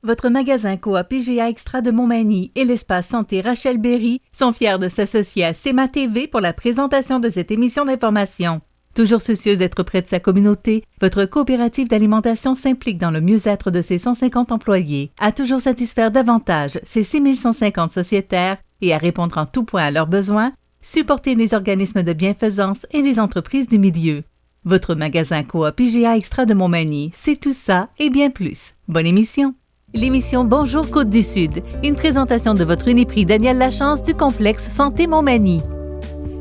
Votre magasin Coop PGA Extra de Montmagny et l'espace santé Rachel Berry sont fiers de s'associer à CEMA TV pour la présentation de cette émission d'information. Toujours soucieuse d'être près de sa communauté, votre coopérative d'alimentation s'implique dans le mieux-être de ses 150 employés, à toujours satisfaire davantage ses 6150 sociétaires et à répondre en tout point à leurs besoins, supporter les organismes de bienfaisance et les entreprises du milieu. Votre magasin Coop PGA Extra de Montmagny, c'est tout ça et bien plus. Bonne émission! L'émission Bonjour Côte-du-Sud, une présentation de votre Uniprix Daniel Lachance du complexe Santé Montmagny.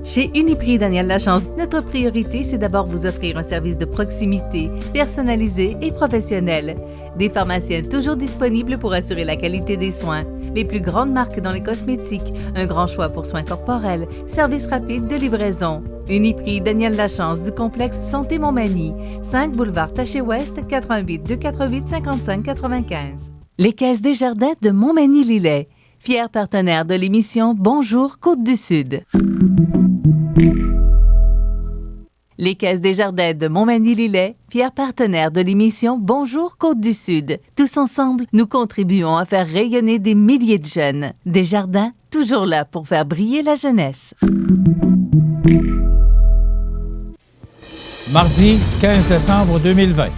Chez Uniprix Daniel Lachance, notre priorité, c'est d'abord vous offrir un service de proximité, personnalisé et professionnel. Des pharmaciens toujours disponibles pour assurer la qualité des soins. Les plus grandes marques dans les cosmétiques, un grand choix pour soins corporels, service rapide de livraison. Uniprix Daniel Lachance du complexe Santé Montmagny, 5 boulevard Taché-Ouest, 88 248 55 95. Les Caisses Desjardins de Montmagny-Lillet, fiers partenaires de l'émission Bonjour Côte-du-Sud. Les Caisses Desjardins de Montmagny-Lillet, fiers partenaires de l'émission Bonjour Côte-du-Sud. Tous ensemble, nous contribuons à faire rayonner des milliers de jeunes. Desjardins, toujours là pour faire briller la jeunesse. Mardi 15 décembre 2020.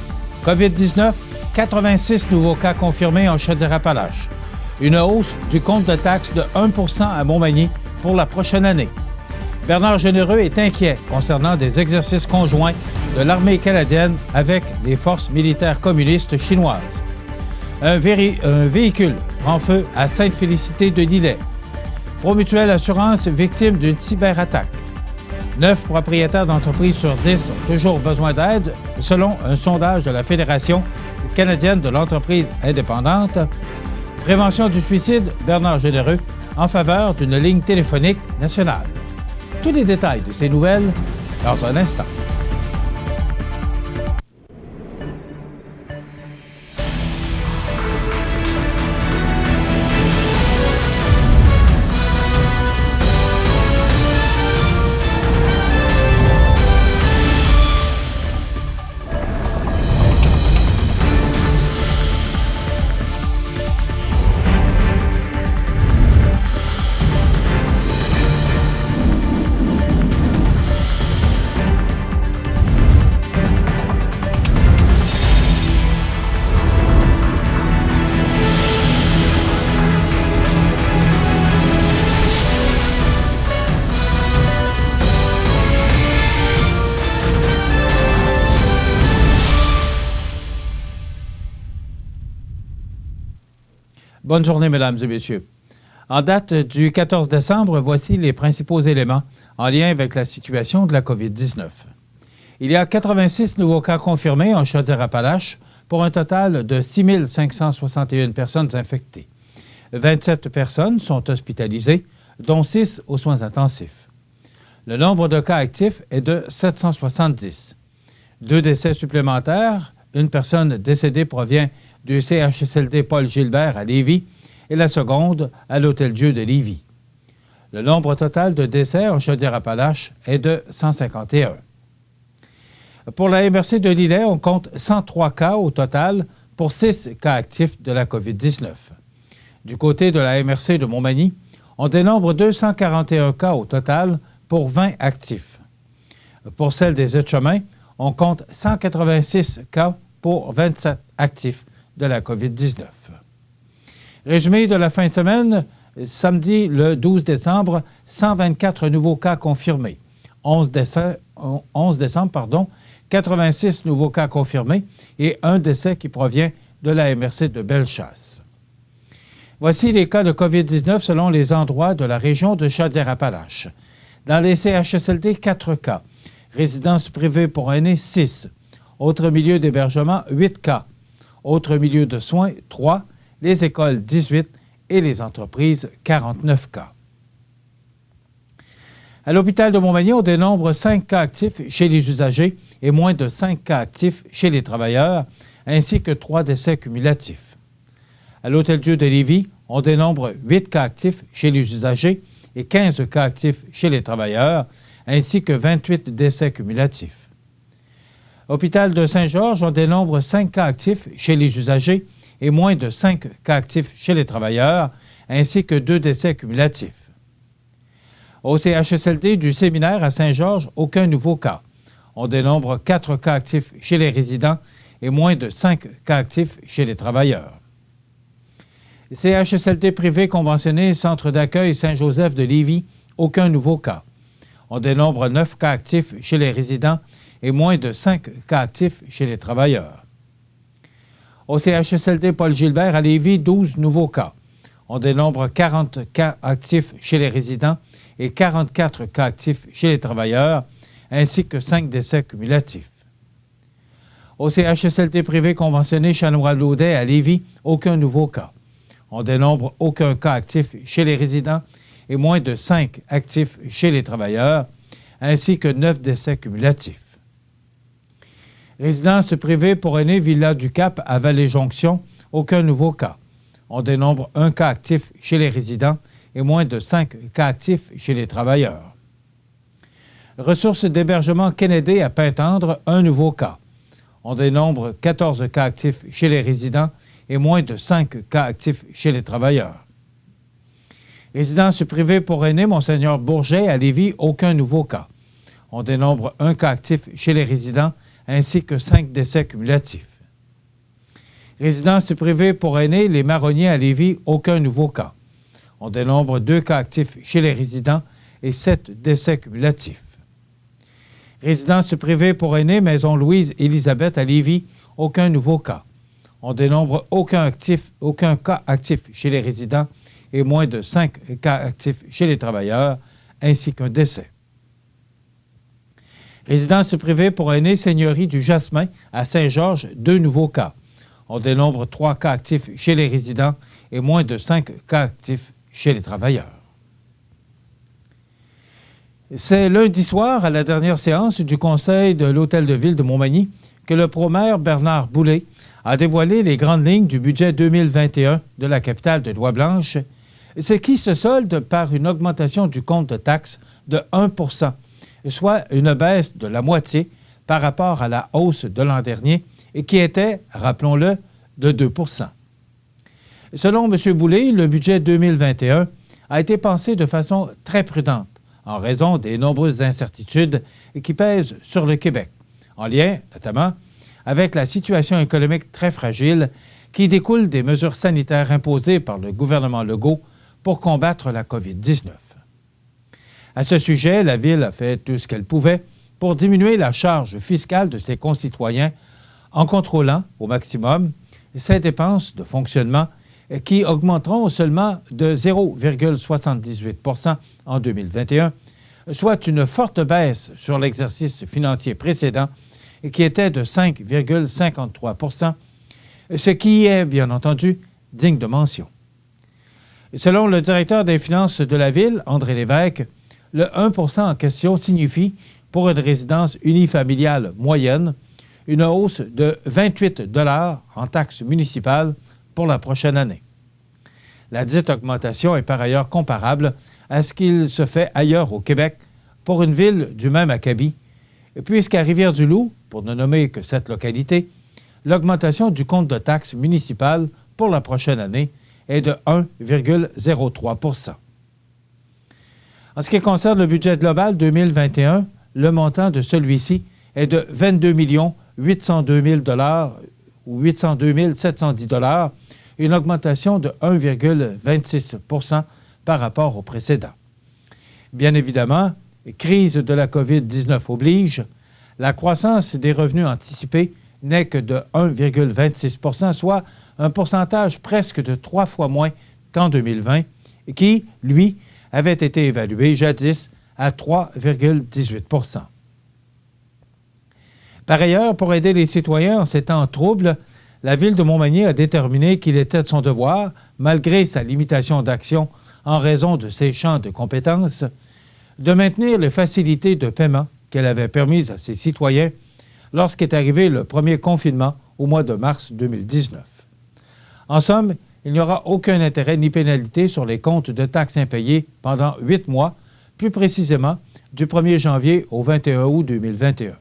COVID-19, 86 nouveaux cas confirmés en Chaudière-Appalaches. Une hausse du compte de taxes de 1 % à Montmagny pour la prochaine année. Bernard Généreux est inquiet concernant des exercices conjoints de l'armée canadienne avec les forces militaires communistes chinoises. Un véhicule prend feu à Sainte-Félicité de Lillet. Promutuelle Assurance victime d'une cyberattaque. 9 propriétaires d'entreprises sur 10 ont toujours besoin d'aide, selon un sondage de la Fédération canadienne de l'entreprise indépendante. Prévention du suicide, Bernard Généreux, en faveur d'une ligne téléphonique nationale. Tous les détails de ces nouvelles dans un instant. Bonne journée, mesdames et messieurs. En date du 14 décembre, voici les principaux éléments en lien avec la situation de la COVID-19. Il y a 86 nouveaux cas confirmés en Chaudière-Appalaches pour un total de 6 561 personnes infectées. 27 personnes sont hospitalisées, dont 6 aux soins intensifs. Le nombre de cas actifs est de 770. 2 décès supplémentaires, une personne décédée provient du CHSLD Paul Gilbert à Lévis et la seconde à l'Hôtel-Dieu de Lévis. Le nombre total de décès en Chaudière-Appalaches est de 151. Pour la MRC de Lillet, on compte 103 cas au total pour 6 cas actifs de la COVID-19. Du côté de la MRC de Montmagny, on dénombre 241 cas au total pour 20 actifs. Pour celle des Aides-Chemins, on compte 186 cas pour 27 actifs de la COVID-19. Résumé de la fin de semaine, samedi le 12 décembre, 124 nouveaux cas confirmés. 11 décembre, 86 nouveaux cas confirmés et un décès qui provient de la MRC de Bellechasse. Voici les cas de COVID-19 selon les endroits de la région de Chaudière-Appalaches. Dans les CHSLD, 4 cas. Résidences privées pour aînés, 6. Autres milieux d'hébergement, 8 cas. Autres milieux de soins, 3. Les écoles, 18. Et les entreprises, 49 cas. À l'hôpital de Montmagny, on dénombre 5 cas actifs chez les usagers et moins de 5 cas actifs chez les travailleurs, ainsi que 3 décès cumulatifs. À l'Hôtel-Dieu de Lévis, on dénombre 8 cas actifs chez les usagers et 15 cas actifs chez les travailleurs, ainsi que 28 décès cumulatifs. Hôpital de Saint-Georges, on dénombre 5 cas actifs chez les usagers et moins de 5 cas actifs chez les travailleurs, ainsi que 2 décès cumulatifs. Au CHSLD du Séminaire à Saint-Georges, aucun nouveau cas. On dénombre 4 cas actifs chez les résidents et moins de 5 cas actifs chez les travailleurs. CHSLD privé conventionné Centre d'accueil Saint-Joseph de Lévis, aucun nouveau cas. On dénombre 9 cas actifs chez les résidents et moins de 5 cas actifs chez les travailleurs. Au CHSLD Paul-Gilbert à Lévis, 12 nouveaux cas. On dénombre 40 cas actifs chez les résidents et 44 cas actifs chez les travailleurs, ainsi que 5 décès cumulatifs. Au CHSLD privé conventionné Chanois-Laudet à Lévis, aucun nouveau cas. On dénombre aucun cas actif chez les résidents et moins de 5 actifs chez les travailleurs, ainsi que 9 décès cumulatifs. Résidence privée pour aînés Villa du Cap à Vallée-Jonction, aucun nouveau cas. On dénombre 1 cas actif chez les résidents et moins de 5 cas actifs chez les travailleurs. Ressources d'hébergement Kennedy à Pintendre, 1 nouveau cas. On dénombre 14 cas actifs chez les résidents et moins de 5 cas actifs chez les travailleurs. Résidence privée pour aînés Monseigneur Bourget à Lévis, aucun nouveau cas. On dénombre 1 cas actif chez les résidents ainsi que 5 décès cumulatifs. Résidence privée pour aînés Les Marronniers à Lévis, aucun nouveau cas. On dénombre 2 cas actifs chez les résidents et 7 décès cumulatifs. Résidence privée pour aînés Maison Louise-Élisabeth à Lévis, aucun nouveau cas. On dénombre aucun cas actif chez les résidents et moins de 5 cas actifs chez les travailleurs, ainsi qu'un décès. Résidence privée pour aînés Seigneurie du Jasmin à Saint-Georges, 2 nouveaux cas. On dénombre 3 cas actifs chez les résidents et moins de 5 cas actifs chez les travailleurs. C'est lundi soir, à la dernière séance du Conseil de l'Hôtel de Ville de Montmagny, que le promaire Bernard Boulay a dévoilé les grandes lignes du budget 2021 de la capitale de Lois-Blanches, ce qui se solde par une augmentation du compte de taxes de 1 %, soit une baisse de la moitié par rapport à la hausse de l'an dernier et qui était, rappelons-le, de 2 %. Selon M. Boulay, le budget 2021 a été pensé de façon très prudente en raison des nombreuses incertitudes qui pèsent sur le Québec, en lien notamment avec la situation économique très fragile qui découle des mesures sanitaires imposées par le gouvernement Legault pour combattre la COVID-19. À ce sujet, la Ville a fait tout ce qu'elle pouvait pour diminuer la charge fiscale de ses concitoyens en contrôlant au maximum ses dépenses de fonctionnement qui augmenteront seulement de 0,78 % en 2021, soit une forte baisse sur l'exercice financier précédent qui était de 5,53 %, ce qui est, bien entendu, digne de mention. Selon le directeur des finances de la Ville, André Lévesque, le 1 % en question signifie, pour une résidence unifamiliale moyenne, une hausse de 28 $ en taxes municipales pour la prochaine année. La dite augmentation est par ailleurs comparable à ce qu'il se fait ailleurs au Québec pour une ville du même acabit, puisqu'à Rivière-du-Loup, pour ne nommer que cette localité, l'augmentation du compte de taxes municipales pour la prochaine année est de 1,03 %. En ce qui concerne le budget global 2021, le montant de celui-ci est de 22 802 000 $ ou 802 710 $, une augmentation de 1,26 % par rapport au précédent. Bien évidemment, crise de la COVID-19 oblige, la croissance des revenus anticipés n'est que de 1,26 %, soit un pourcentage presque de 3 fois moins qu'en 2020, qui, lui, avait été évalué jadis à 3,18 %. Par ailleurs, pour aider les citoyens en ces temps troubles, la Ville de Montmagny a déterminé qu'il était de son devoir, malgré sa limitation d'action en raison de ses champs de compétences, de maintenir les facilités de paiement qu'elle avait permises à ses citoyens lorsqu'est arrivé le premier confinement au mois de mars 2019. En somme, il n'y aura aucun intérêt ni pénalité sur les comptes de taxes impayés pendant 8 mois, plus précisément du 1er janvier au 21 août 2021.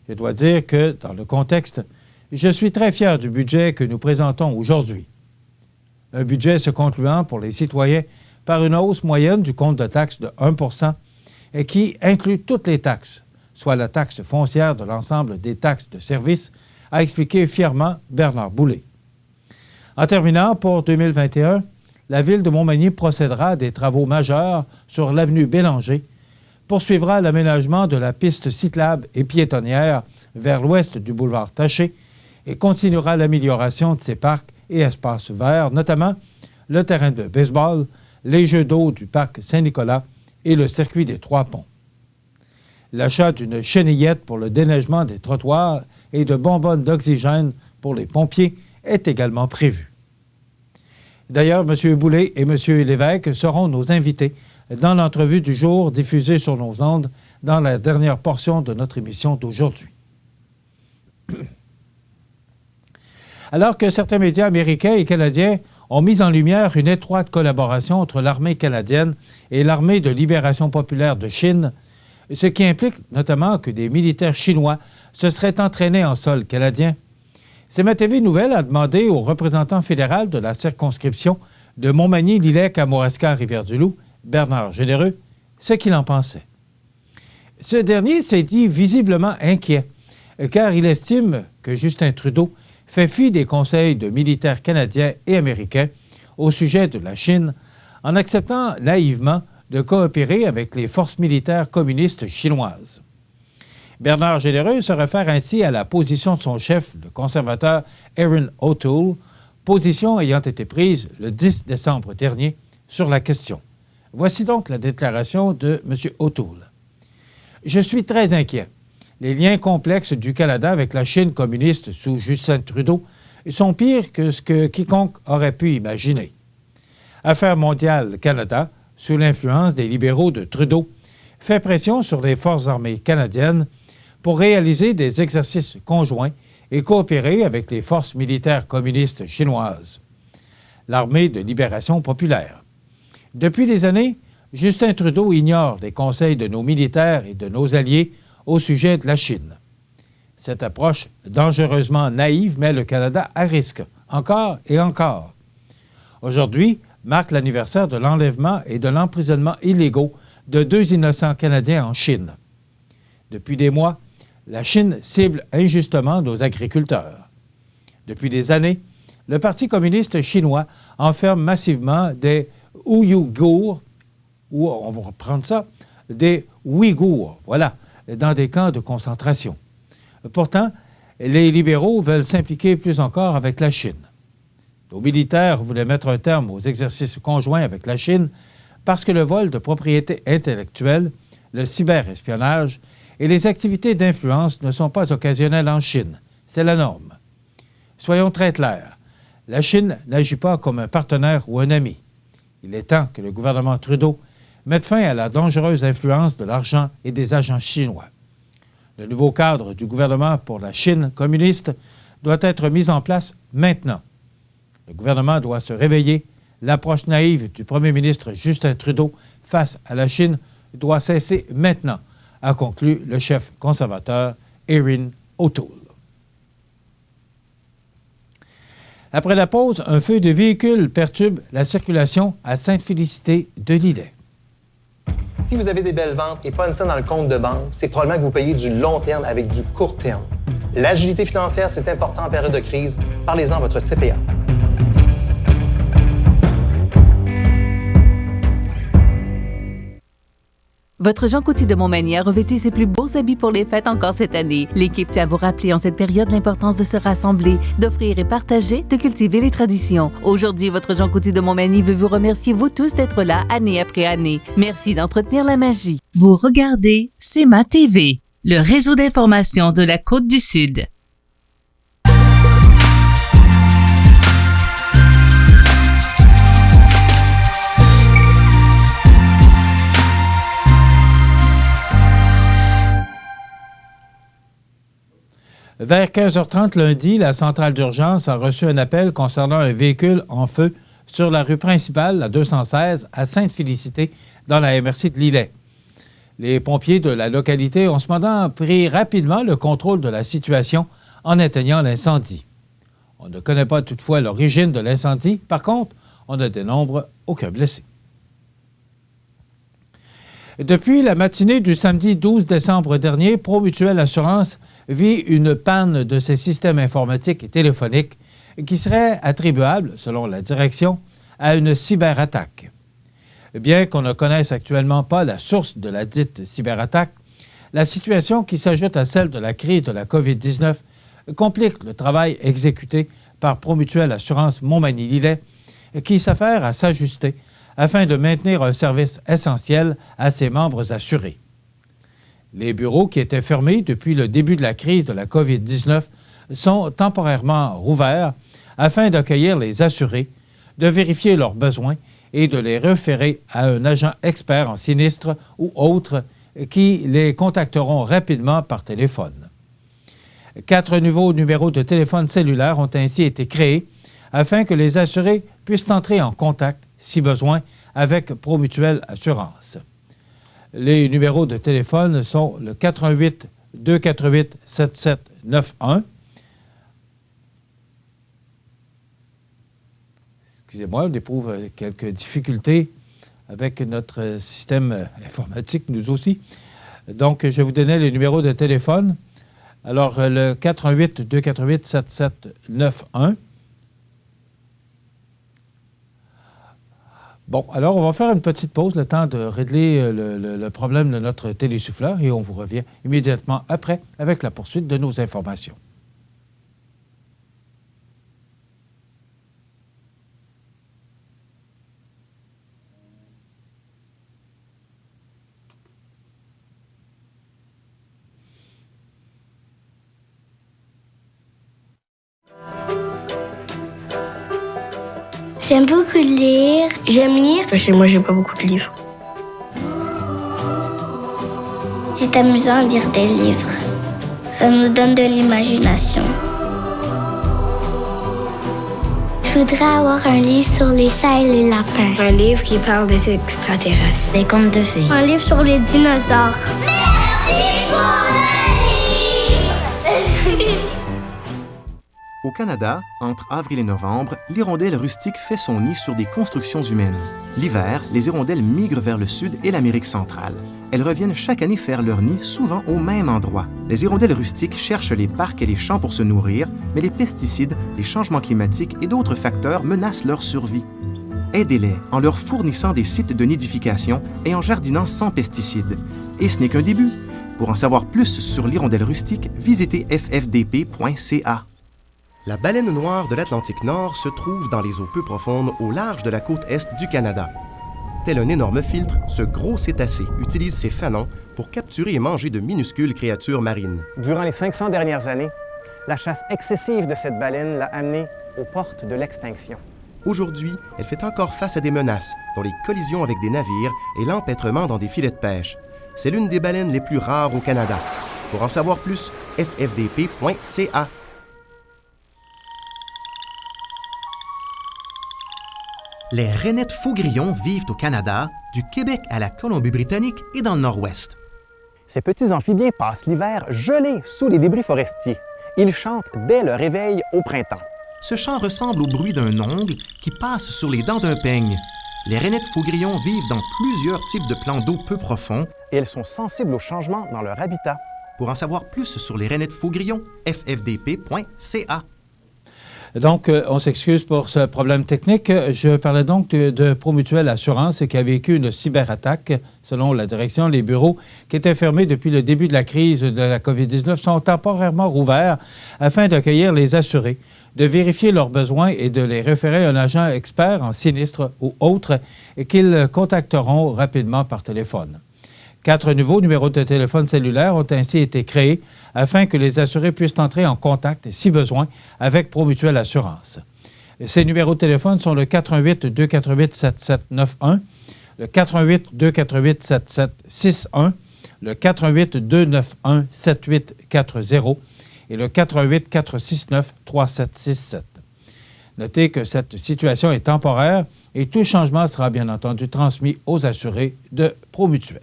Je dois dire que, dans le contexte Je suis très fier du budget que nous présentons aujourd'hui. Un budget se concluant pour les citoyens par une hausse moyenne du compte de taxes de 1 % et qui inclut toutes les taxes, soit la taxe foncière de l'ensemble des taxes de service, a expliqué fièrement Bernard Boulay. En terminant, pour 2021, la Ville de Montmagny procédera à des travaux majeurs sur l'avenue Bélanger, poursuivra l'aménagement de la piste cyclable et piétonnière vers l'ouest du boulevard Taché et continuera l'amélioration de ses parcs et espaces verts, notamment le terrain de baseball, les jeux d'eau du parc Saint-Nicolas et le circuit des Trois Ponts. L'achat d'une chenillette pour le déneigement des trottoirs et de bonbonnes d'oxygène pour les pompiers est également prévu. D'ailleurs, M. Boulay et M. Lévesque seront nos invités dans l'entrevue du jour diffusée sur nos ondes dans la dernière portion de notre émission d'aujourd'hui. Alors que certains médias américains et canadiens ont mis en lumière une étroite collaboration entre l'armée canadienne et l'armée de libération populaire de Chine, ce qui implique notamment que des militaires chinois se seraient entraînés en sol canadien, CMA-TV Nouvelles a demandé au représentant fédéral de la circonscription de Montmagny-Lillet-Kamouraska-Rivière-du-Loup, Bernard Généreux, ce qu'il en pensait. Ce dernier s'est dit visiblement inquiet, car il estime que Justin Trudeau fait fi des conseils de militaires canadiens et américains au sujet de la Chine, en acceptant naïvement de coopérer avec les forces militaires communistes chinoises. Bernard Généreux se réfère ainsi à la position de son chef, le conservateur Erin O'Toole, position ayant été prise le 10 décembre dernier sur la question. Voici donc la déclaration de M. O'Toole. « Je suis très inquiet. Les liens complexes du Canada avec la Chine communiste sous Justin Trudeau sont pires que ce que quiconque aurait pu imaginer. Affaires mondiales Canada, sous l'influence des libéraux de Trudeau, fait pression sur les forces armées canadiennes pour réaliser des exercices conjoints et coopérer avec les forces militaires communistes chinoises. L'armée de libération populaire. Depuis des années, Justin Trudeau ignore les conseils de nos militaires et de nos alliés au sujet de la Chine. Cette approche dangereusement naïve met le Canada à risque, encore et encore. Aujourd'hui marque l'anniversaire de l'enlèvement et de l'emprisonnement illégaux de 2 innocents Canadiens en Chine. Depuis des mois, la Chine cible injustement nos agriculteurs. Depuis des années, le Parti communiste chinois enferme massivement des Ouïghours, ou on va reprendre ça, des Ouïghours, voilà, dans des camps de concentration. Pourtant, les libéraux veulent s'impliquer plus encore avec la Chine. Nos militaires voulaient mettre un terme aux exercices conjoints avec la Chine parce que le vol de propriété intellectuelle, le cyberespionnage et les activités d'influence ne sont pas occasionnelles en Chine. C'est la norme. Soyons très clairs. La Chine n'agit pas comme un partenaire ou un ami. Il est temps que le gouvernement Trudeau mette fin à la dangereuse influence de l'argent et des agents chinois. Le nouveau cadre du gouvernement pour la Chine communiste doit être mis en place maintenant. Le gouvernement doit se réveiller. L'approche naïve du premier ministre Justin Trudeau face à la Chine doit cesser maintenant, a conclu le chef conservateur Erin O'Toole. Après la pause, un feu de véhicule perturbe la circulation à Sainte-Félicité de Lillet. Si vous avez des belles ventes et pas une scène dans le compte de banque, c'est probablement que vous payez du long terme avec du court terme. L'agilité financière, c'est important en période de crise. Parlez-en à votre CPA. Votre Jean Coutu de Montmagny a revêtu ses plus beaux habits pour les fêtes encore cette année. L'équipe tient à vous rappeler en cette période l'importance de se rassembler, d'offrir et partager, de cultiver les traditions. Aujourd'hui, votre Jean Coutu de Montmagny veut vous remercier vous tous d'être là année après année. Merci d'entretenir la magie. Vous regardez CMA-TV, le réseau d'information de la Côte-du-Sud. Vers 15h30 lundi, la centrale d'urgence a reçu un appel concernant un véhicule en feu sur la rue principale, la 216, à Sainte-Félicité, dans la MRC de Lillet. Les pompiers de la localité ont cependant pris rapidement le contrôle de la situation en éteignant l'incendie. On ne connaît pas toutefois l'origine de l'incendie. Par contre, on ne dénombre aucun blessé. Depuis la matinée du samedi 12 décembre dernier, Promutuelle Assurance vit une panne de ses systèmes informatiques et téléphoniques qui serait attribuable, selon la direction, à une cyberattaque. Bien qu'on ne connaisse actuellement pas la source de la dite cyberattaque, la situation qui s'ajoute à celle de la crise de la COVID-19 complique le travail exécuté par Promutuelle Assurance Montmagny-Lillet, qui s'affaire à s'ajuster afin de maintenir un service essentiel à ses membres assurés. Les bureaux qui étaient fermés depuis le début de la crise de la COVID-19 sont temporairement rouverts afin d'accueillir les assurés, de vérifier leurs besoins et de les référer à un agent expert en sinistre ou autre qui les contacteront rapidement par téléphone. 4 nouveaux numéros de téléphone cellulaire ont ainsi été créés afin que les assurés puissent entrer en contact, si besoin, avec Promutuelle Assurance. Les numéros de téléphone sont le 88 248 7791. Excusez-moi, on éprouve quelques difficultés avec notre système informatique, nous aussi. Donc, je vais vous donner les numéros de téléphone. Alors, le 88 248 7791. Bon, alors on va faire une petite pause, le temps de régler le problème de notre télésouffleur et on vous revient immédiatement après avec la poursuite de nos informations. J'aime beaucoup lire. J'aime lire. Chez moi, j'ai pas beaucoup de livres. C'est amusant de lire des livres. Ça nous donne de l'imagination. Je voudrais avoir un livre sur les chats et les lapins. Un livre qui parle des extraterrestres. Des contes de fées. Un livre sur les dinosaures. Merci pour le livre! Au Canada, entre avril et novembre, l'hirondelle rustique fait son nid sur des constructions humaines. L'hiver, les hirondelles migrent vers le sud et l'Amérique centrale. Elles reviennent chaque année faire leur nid, souvent au même endroit. Les hirondelles rustiques cherchent les parcs et les champs pour se nourrir, mais les pesticides, les changements climatiques et d'autres facteurs menacent leur survie. Aidez-les en leur fournissant des sites de nidification et en jardinant sans pesticides. Et ce n'est qu'un début. Pour en savoir plus sur l'hirondelle rustique, visitez ffdp.ca. La baleine noire de l'Atlantique Nord se trouve dans les eaux peu profondes au large de la côte est du Canada. Tel un énorme filtre, ce gros cétacé utilise ses fanons pour capturer et manger de minuscules créatures marines. Durant les 500 dernières années, la chasse excessive de cette baleine l'a amenée aux portes de l'extinction. Aujourd'hui, elle fait encore face à des menaces, dont les collisions avec des navires et l'empêtrement dans des filets de pêche. C'est l'une des baleines les plus rares au Canada. Pour en savoir plus, ffdp.ca. Les rainettes faux-grillons vivent au Canada, du Québec à la Colombie-Britannique et dans le Nord-Ouest. Ces petits amphibiens passent l'hiver gelés sous les débris forestiers. Ils chantent dès le réveil au printemps. Ce chant ressemble au bruit d'un ongle qui passe sur les dents d'un peigne. Les rainettes faux-grillons vivent dans plusieurs types de plans d'eau peu profonds. Et elles sont sensibles aux changements dans leur habitat. Pour en savoir plus sur les rainettes faux-grillons, ffdp.ca. Donc, on s'excuse pour ce problème technique. Je parlais donc de Promutuelle Assurance qui a vécu une cyberattaque. Selon la direction, les bureaux qui étaient fermés depuis le début de la crise de la COVID-19 sont temporairement rouverts afin d'accueillir les assurés, de vérifier leurs besoins et de les référer à un agent expert en sinistre ou autre et qu'ils contacteront rapidement par téléphone. 4 nouveaux numéros de téléphone cellulaire ont ainsi été créés afin que les assurés puissent entrer en contact, si besoin, avec Promutuelle Assurance. Ces numéros de téléphone sont le 88 248 7791, le 88 248 7761, le 88 291 7840 et le 88 469 3767. Notez que cette situation est temporaire et tout changement sera bien entendu transmis aux assurés de Promutuelle.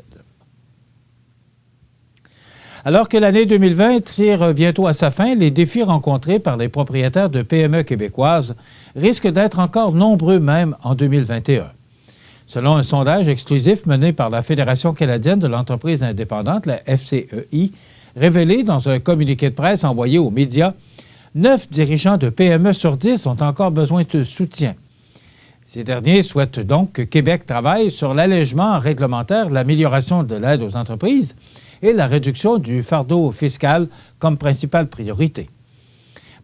Alors que l'année 2020 tire bientôt à sa fin, les défis rencontrés par les propriétaires de PME québécoises risquent d'être encore nombreux même en 2021. Selon un sondage exclusif mené par la Fédération canadienne de l'entreprise indépendante, la FCEI, révélé dans un communiqué de presse envoyé aux médias, 9 dirigeants de PME sur 10 ont encore besoin de soutien. Ces derniers souhaitent donc que Québec travaille sur l'allègement réglementaire, l'amélioration de l'aide aux entreprises et la réduction du fardeau fiscal comme principale priorité.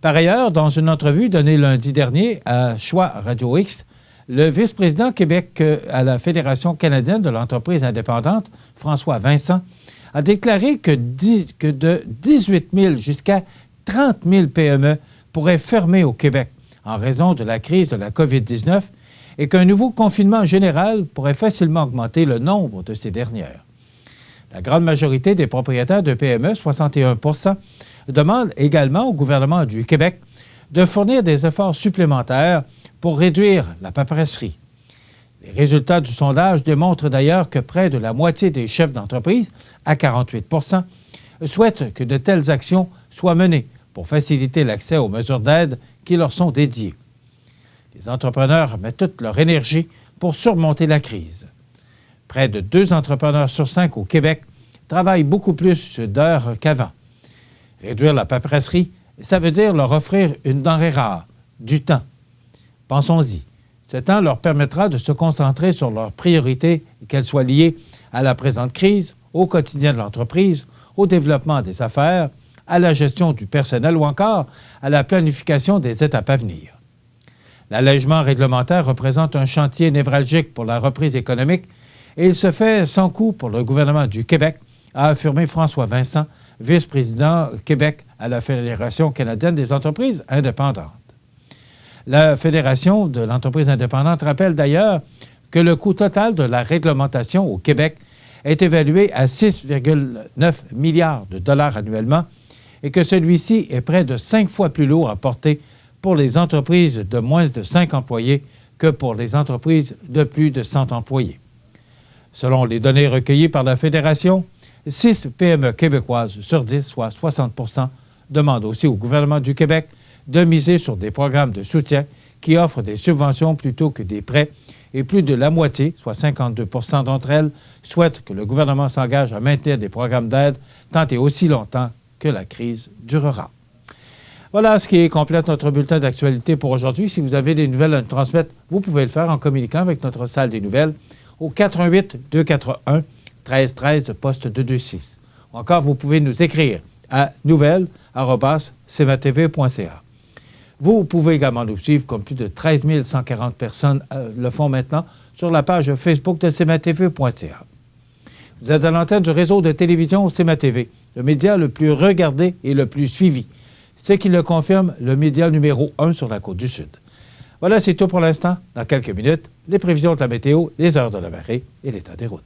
Par ailleurs, dans une entrevue donnée lundi dernier à Choix Radio X, le vice-président Québec à la Fédération canadienne de l'entreprise indépendante, François Vincent, a déclaré que de 18 000 jusqu'à 30 000 PME pourraient fermer au Québec en raison de la crise de la COVID-19 et qu'un nouveau confinement général pourrait facilement augmenter le nombre de ces dernières. La grande majorité des propriétaires de PME, 61 %, demandent également au gouvernement du Québec de fournir des efforts supplémentaires pour réduire la paperasserie. Les résultats du sondage démontrent d'ailleurs que près de la moitié des chefs d'entreprise, à 48 %, souhaitent que de telles actions soient menées pour faciliter l'accès aux mesures d'aide qui leur sont dédiées. Les entrepreneurs mettent toute leur énergie pour surmonter la crise. Près de 2 entrepreneurs sur 5 au Québec travaillent beaucoup plus d'heures qu'avant. Réduire la paperasserie, ça veut dire leur offrir une denrée rare, du temps. Pensons-y. Ce temps leur permettra de se concentrer sur leurs priorités, qu'elles soient liées à la présente crise, au quotidien de l'entreprise, au développement des affaires, à la gestion du personnel ou encore à la planification des étapes à venir. L'allègement réglementaire représente un chantier névralgique pour la reprise économique et il se fait sans coût pour le gouvernement du Québec, a affirmé François Vincent, vice-président Québec à la Fédération canadienne des entreprises indépendantes. La Fédération de l'entreprise indépendante rappelle d'ailleurs que le coût total de la réglementation au Québec est évalué à 6,9 milliards de dollars annuellement et que celui-ci est près de 5 fois plus lourd à porter pour les entreprises de moins de 5 employés que pour les entreprises de plus de 100 employés. Selon les données recueillies par la Fédération, 6 PME québécoises sur 10, soit 60 %, demandent aussi au gouvernement du Québec de miser sur des programmes de soutien qui offrent des subventions plutôt que des prêts et plus de la moitié, soit 52 % d'entre elles, souhaitent que le gouvernement s'engage à maintenir des programmes d'aide tant et aussi longtemps que la crise durera. Voilà ce qui complète notre bulletin d'actualité pour aujourd'hui. Si vous avez des nouvelles à nous transmettre, vous pouvez le faire en communiquant avec notre salle des nouvelles au 418-281-1313, poste 226. Ou encore, vous pouvez nous écrire à nouvelles@cmatv.ca. Vous pouvez également nous suivre, comme plus de 13 140 personnes le font maintenant, sur la page Facebook de cmatv.ca. Vous êtes à l'antenne du réseau de télévision CMA-TV, le média le plus regardé et le plus suivi. Ce qui le confirme, le média numéro 1 sur la Côte-du-Sud. Voilà, c'est tout pour l'instant. Dans quelques minutes, les prévisions de la météo, les heures de la marée et l'état des routes.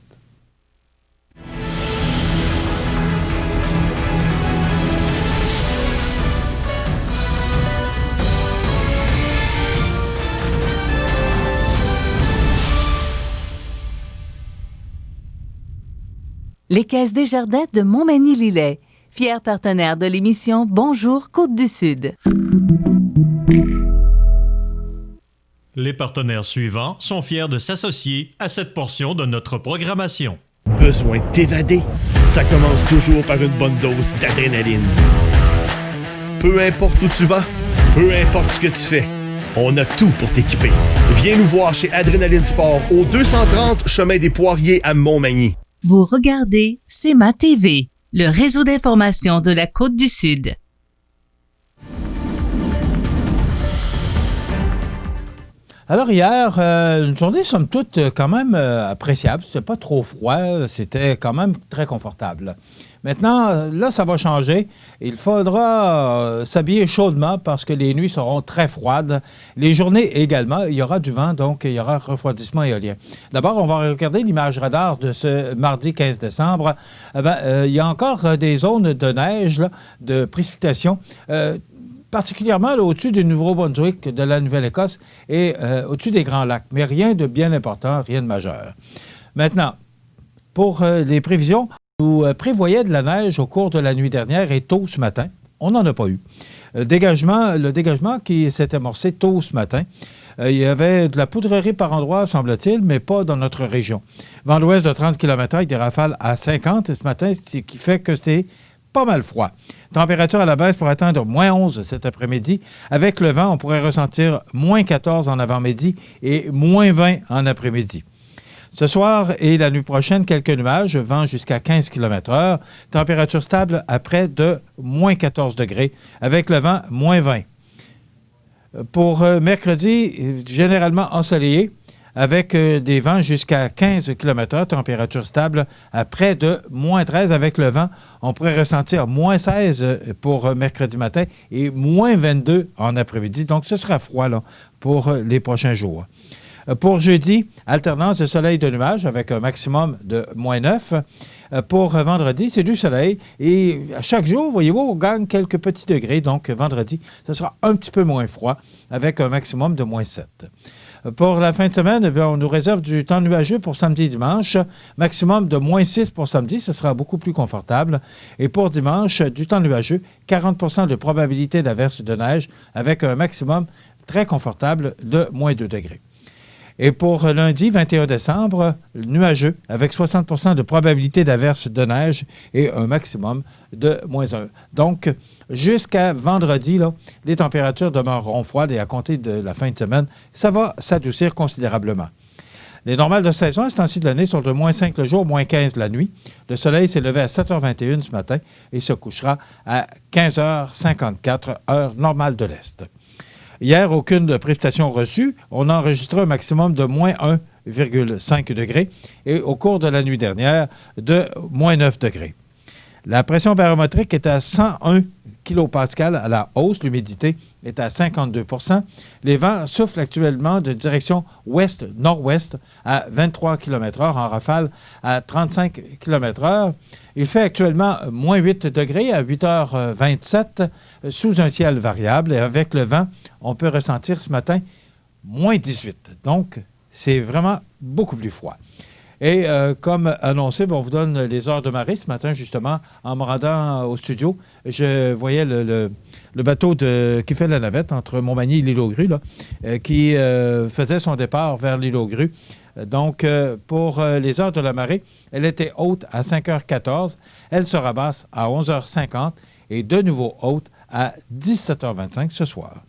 Les Caisses Desjardins de Montmagny-Lillet, fier partenaire de l'émission Bonjour Côte-du-Sud. Les partenaires suivants sont fiers de s'associer à cette portion de notre programmation. Besoin de t'évader? Ça commence toujours par une bonne dose d'adrénaline. Peu importe où tu vas, peu importe ce que tu fais, on a tout pour t'équiper. Viens nous voir chez Adrénaline Sport au 230 Chemin des Poiriers à Montmagny. Vous regardez CMA-TV, le réseau d'information de la Côte-du-Sud. Alors hier, une journée somme toute quand même appréciable. C'était pas trop froid, c'était quand même très confortable. Maintenant, là, ça va changer. Il faudra s'habiller chaudement parce que les nuits seront très froides. Les journées également, il y aura du vent, donc il y aura refroidissement éolien. D'abord, on va regarder l'image radar de ce mardi 15 décembre. Il y a encore des zones de neige, là, de précipitations, particulièrement là, au-dessus du Nouveau-Brunswick, de la Nouvelle-Écosse et au-dessus des Grands Lacs. Mais rien de bien important, rien de majeur. Maintenant, pour les prévisions, nous prévoyait de la neige au cours de la nuit dernière et tôt ce matin. On n'en a pas eu. Le dégagement qui s'est amorcé tôt ce matin, il y avait de la poudrerie par endroits, semble-t-il, mais pas dans notre région. Vent d'ouest de 30 km avec des rafales à 50 ce matin, ce qui fait que c'est pas mal froid. Température à la baisse pour atteindre moins 11 cet après-midi. Avec le vent, on pourrait ressentir moins 14 en avant-midi et moins 20 en après-midi. Ce soir et la nuit prochaine, quelques nuages, vent jusqu'à 15 km/h. Température stable à près de moins 14 degrés. Avec le vent, moins 20. Pour mercredi, généralement ensoleillé, avec des vents jusqu'à 15 km/h, température stable à près de moins 13 avec le vent. On pourrait ressentir moins 16 pour mercredi matin et moins 22 en après-midi. Donc, ce sera froid là, pour les prochains jours. Pour jeudi, alternance de soleil et de nuages avec un maximum de moins 9. Pour vendredi, c'est du soleil et à chaque jour, voyez-vous, on gagne quelques petits degrés. Donc, vendredi, ce sera un petit peu moins froid avec un maximum de moins 7. Pour la fin de semaine, eh bien, on nous réserve du temps nuageux pour samedi et dimanche. Maximum de moins 6 pour samedi, ce sera beaucoup plus confortable. Et pour dimanche, du temps nuageux, 40 % de probabilité d'averse de neige avec un maximum très confortable de moins 2 degrés. Et pour lundi, 21 décembre, nuageux, avec 60 % de probabilité d'averse de neige et un maximum de moins 1. Donc, jusqu'à vendredi, là, les températures demeureront froides et à compter de la fin de semaine, ça va s'adoucir considérablement. Les normales de saison à ce temps-ci de l'année sont de moins 5 le jour, moins 15 la nuit. Le soleil s'est levé à 7h21 ce matin et se couchera à 15h54, heure normale de l'Est. Hier, aucune précipitation reçue. On a enregistré un maximum de moins 1,5 degrés et au cours de la nuit dernière, de moins 9 degrés. La pression barométrique est à 101 kPa à la hausse. L'humidité est à 52 %. Les vents soufflent actuellement de direction ouest-nord-ouest à 23 km/h en rafale à 35 km/h. Il fait actuellement moins 8 degrés à 8h27 sous un ciel variable. Et avec le vent, on peut ressentir ce matin moins 18. Donc, c'est vraiment beaucoup plus froid. Et comme annoncé, on vous donne les heures de marée ce matin, justement, en me rendant au studio. Je voyais le bateau qui fait la navette entre Montmagny et l'Île-aux-Grues, qui faisait son départ vers l'Île-aux-Grues. Donc, pour les heures de la marée, elle était haute à 5h14, elle sera basse à 11h50 et de nouveau haute à 17h25 ce soir.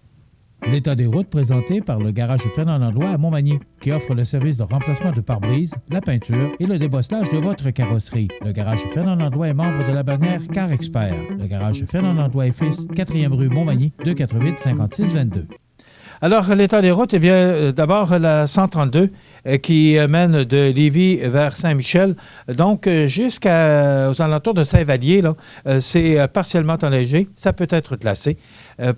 L'état des routes présenté par le garage Fernand Landlois à Montmagny, qui offre le service de remplacement de pare-brise, la peinture et le débosselage de votre carrosserie. Le garage Fernand Landlois est membre de la bannière Car Expert. Le garage Fernand Landlois et Fils, 4e rue Montmagny, 248-5622. Alors, l'état des routes, eh bien, d'abord la 132 qui mène de Lévis vers Saint-Michel. Donc, jusqu'aux alentours de Saint-Vallier, là, c'est partiellement enneigé. Ça peut être glacé.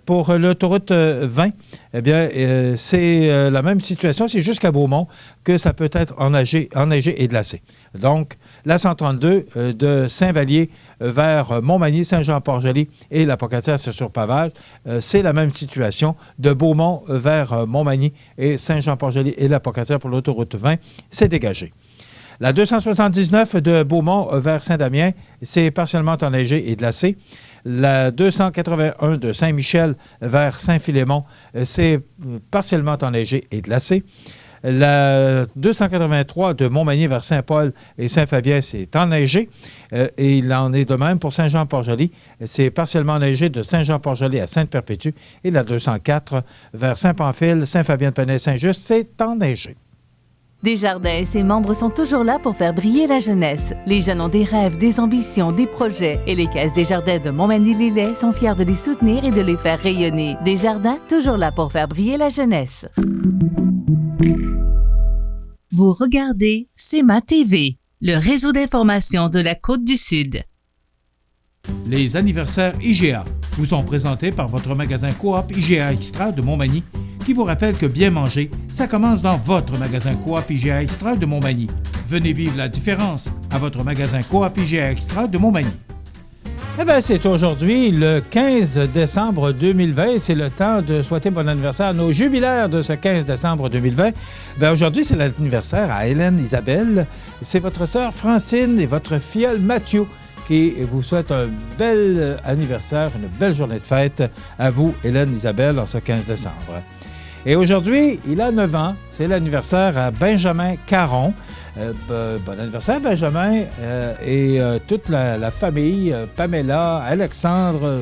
Pour l'autoroute 20, eh bien, c'est la même situation. C'est jusqu'à Beaumont que ça peut être enneigé et glacé. Donc, la 132 de Saint-Vallier vers Montmagny, Saint-Jean-Port-Joli et la Pocatière, c'est sur pavage. C'est la même situation de Beaumont vers Montmagny et Saint-Jean-Port-Joli et la Pocatière pour l'autoroute 20. C'est dégagé. La 279 de Beaumont vers Saint-Damien, c'est partiellement enneigé et glacé. La 281 de Saint-Michel vers Saint-Philémon, c'est partiellement enneigé et glacé. La 283 de Montmagny vers Saint-Paul et Saint-Fabien, c'est enneigé. Et il en est de même pour Saint-Jean-Port-Joli. C'est partiellement enneigé de Saint-Jean-Port-Joli à Sainte-Perpétue. Et la 204 vers Saint-Pamphile, Saint-Fabien-de-Penay, Saint-Just, c'est enneigé. Desjardins et ses membres sont toujours là pour faire briller la jeunesse. Les jeunes ont des rêves, des ambitions, des projets. Et les Caisses Desjardins de Montmagny-Lillet sont fiers de les soutenir et de les faire rayonner. Desjardins, toujours là pour faire briller la jeunesse. Vous regardez CEMA TV, le réseau d'information de la Côte-du-Sud. Les anniversaires IGA vous sont présentés par votre magasin Coop IGA Extra de Montmagny, qui vous rappelle que bien manger, ça commence dans votre magasin Coop IGA Extra de Montmagny. Venez vivre la différence à votre magasin Coop IGA Extra de Montmagny. Eh bien, c'est aujourd'hui le 15 décembre 2020. C'est le temps de souhaiter bon anniversaire à nos jubilaires de ce 15 décembre 2020. Bien, aujourd'hui, c'est l'anniversaire à Hélène Isabelle. C'est votre sœur Francine et votre filleul Mathieu qui vous souhaitent un bel anniversaire, une belle journée de fête à vous, Hélène Isabelle, en ce 15 décembre. Et aujourd'hui, il a 9 ans. C'est l'anniversaire à Benjamin Caron. Bon anniversaire, Benjamin, et toute la famille, Pamela, Alexandre,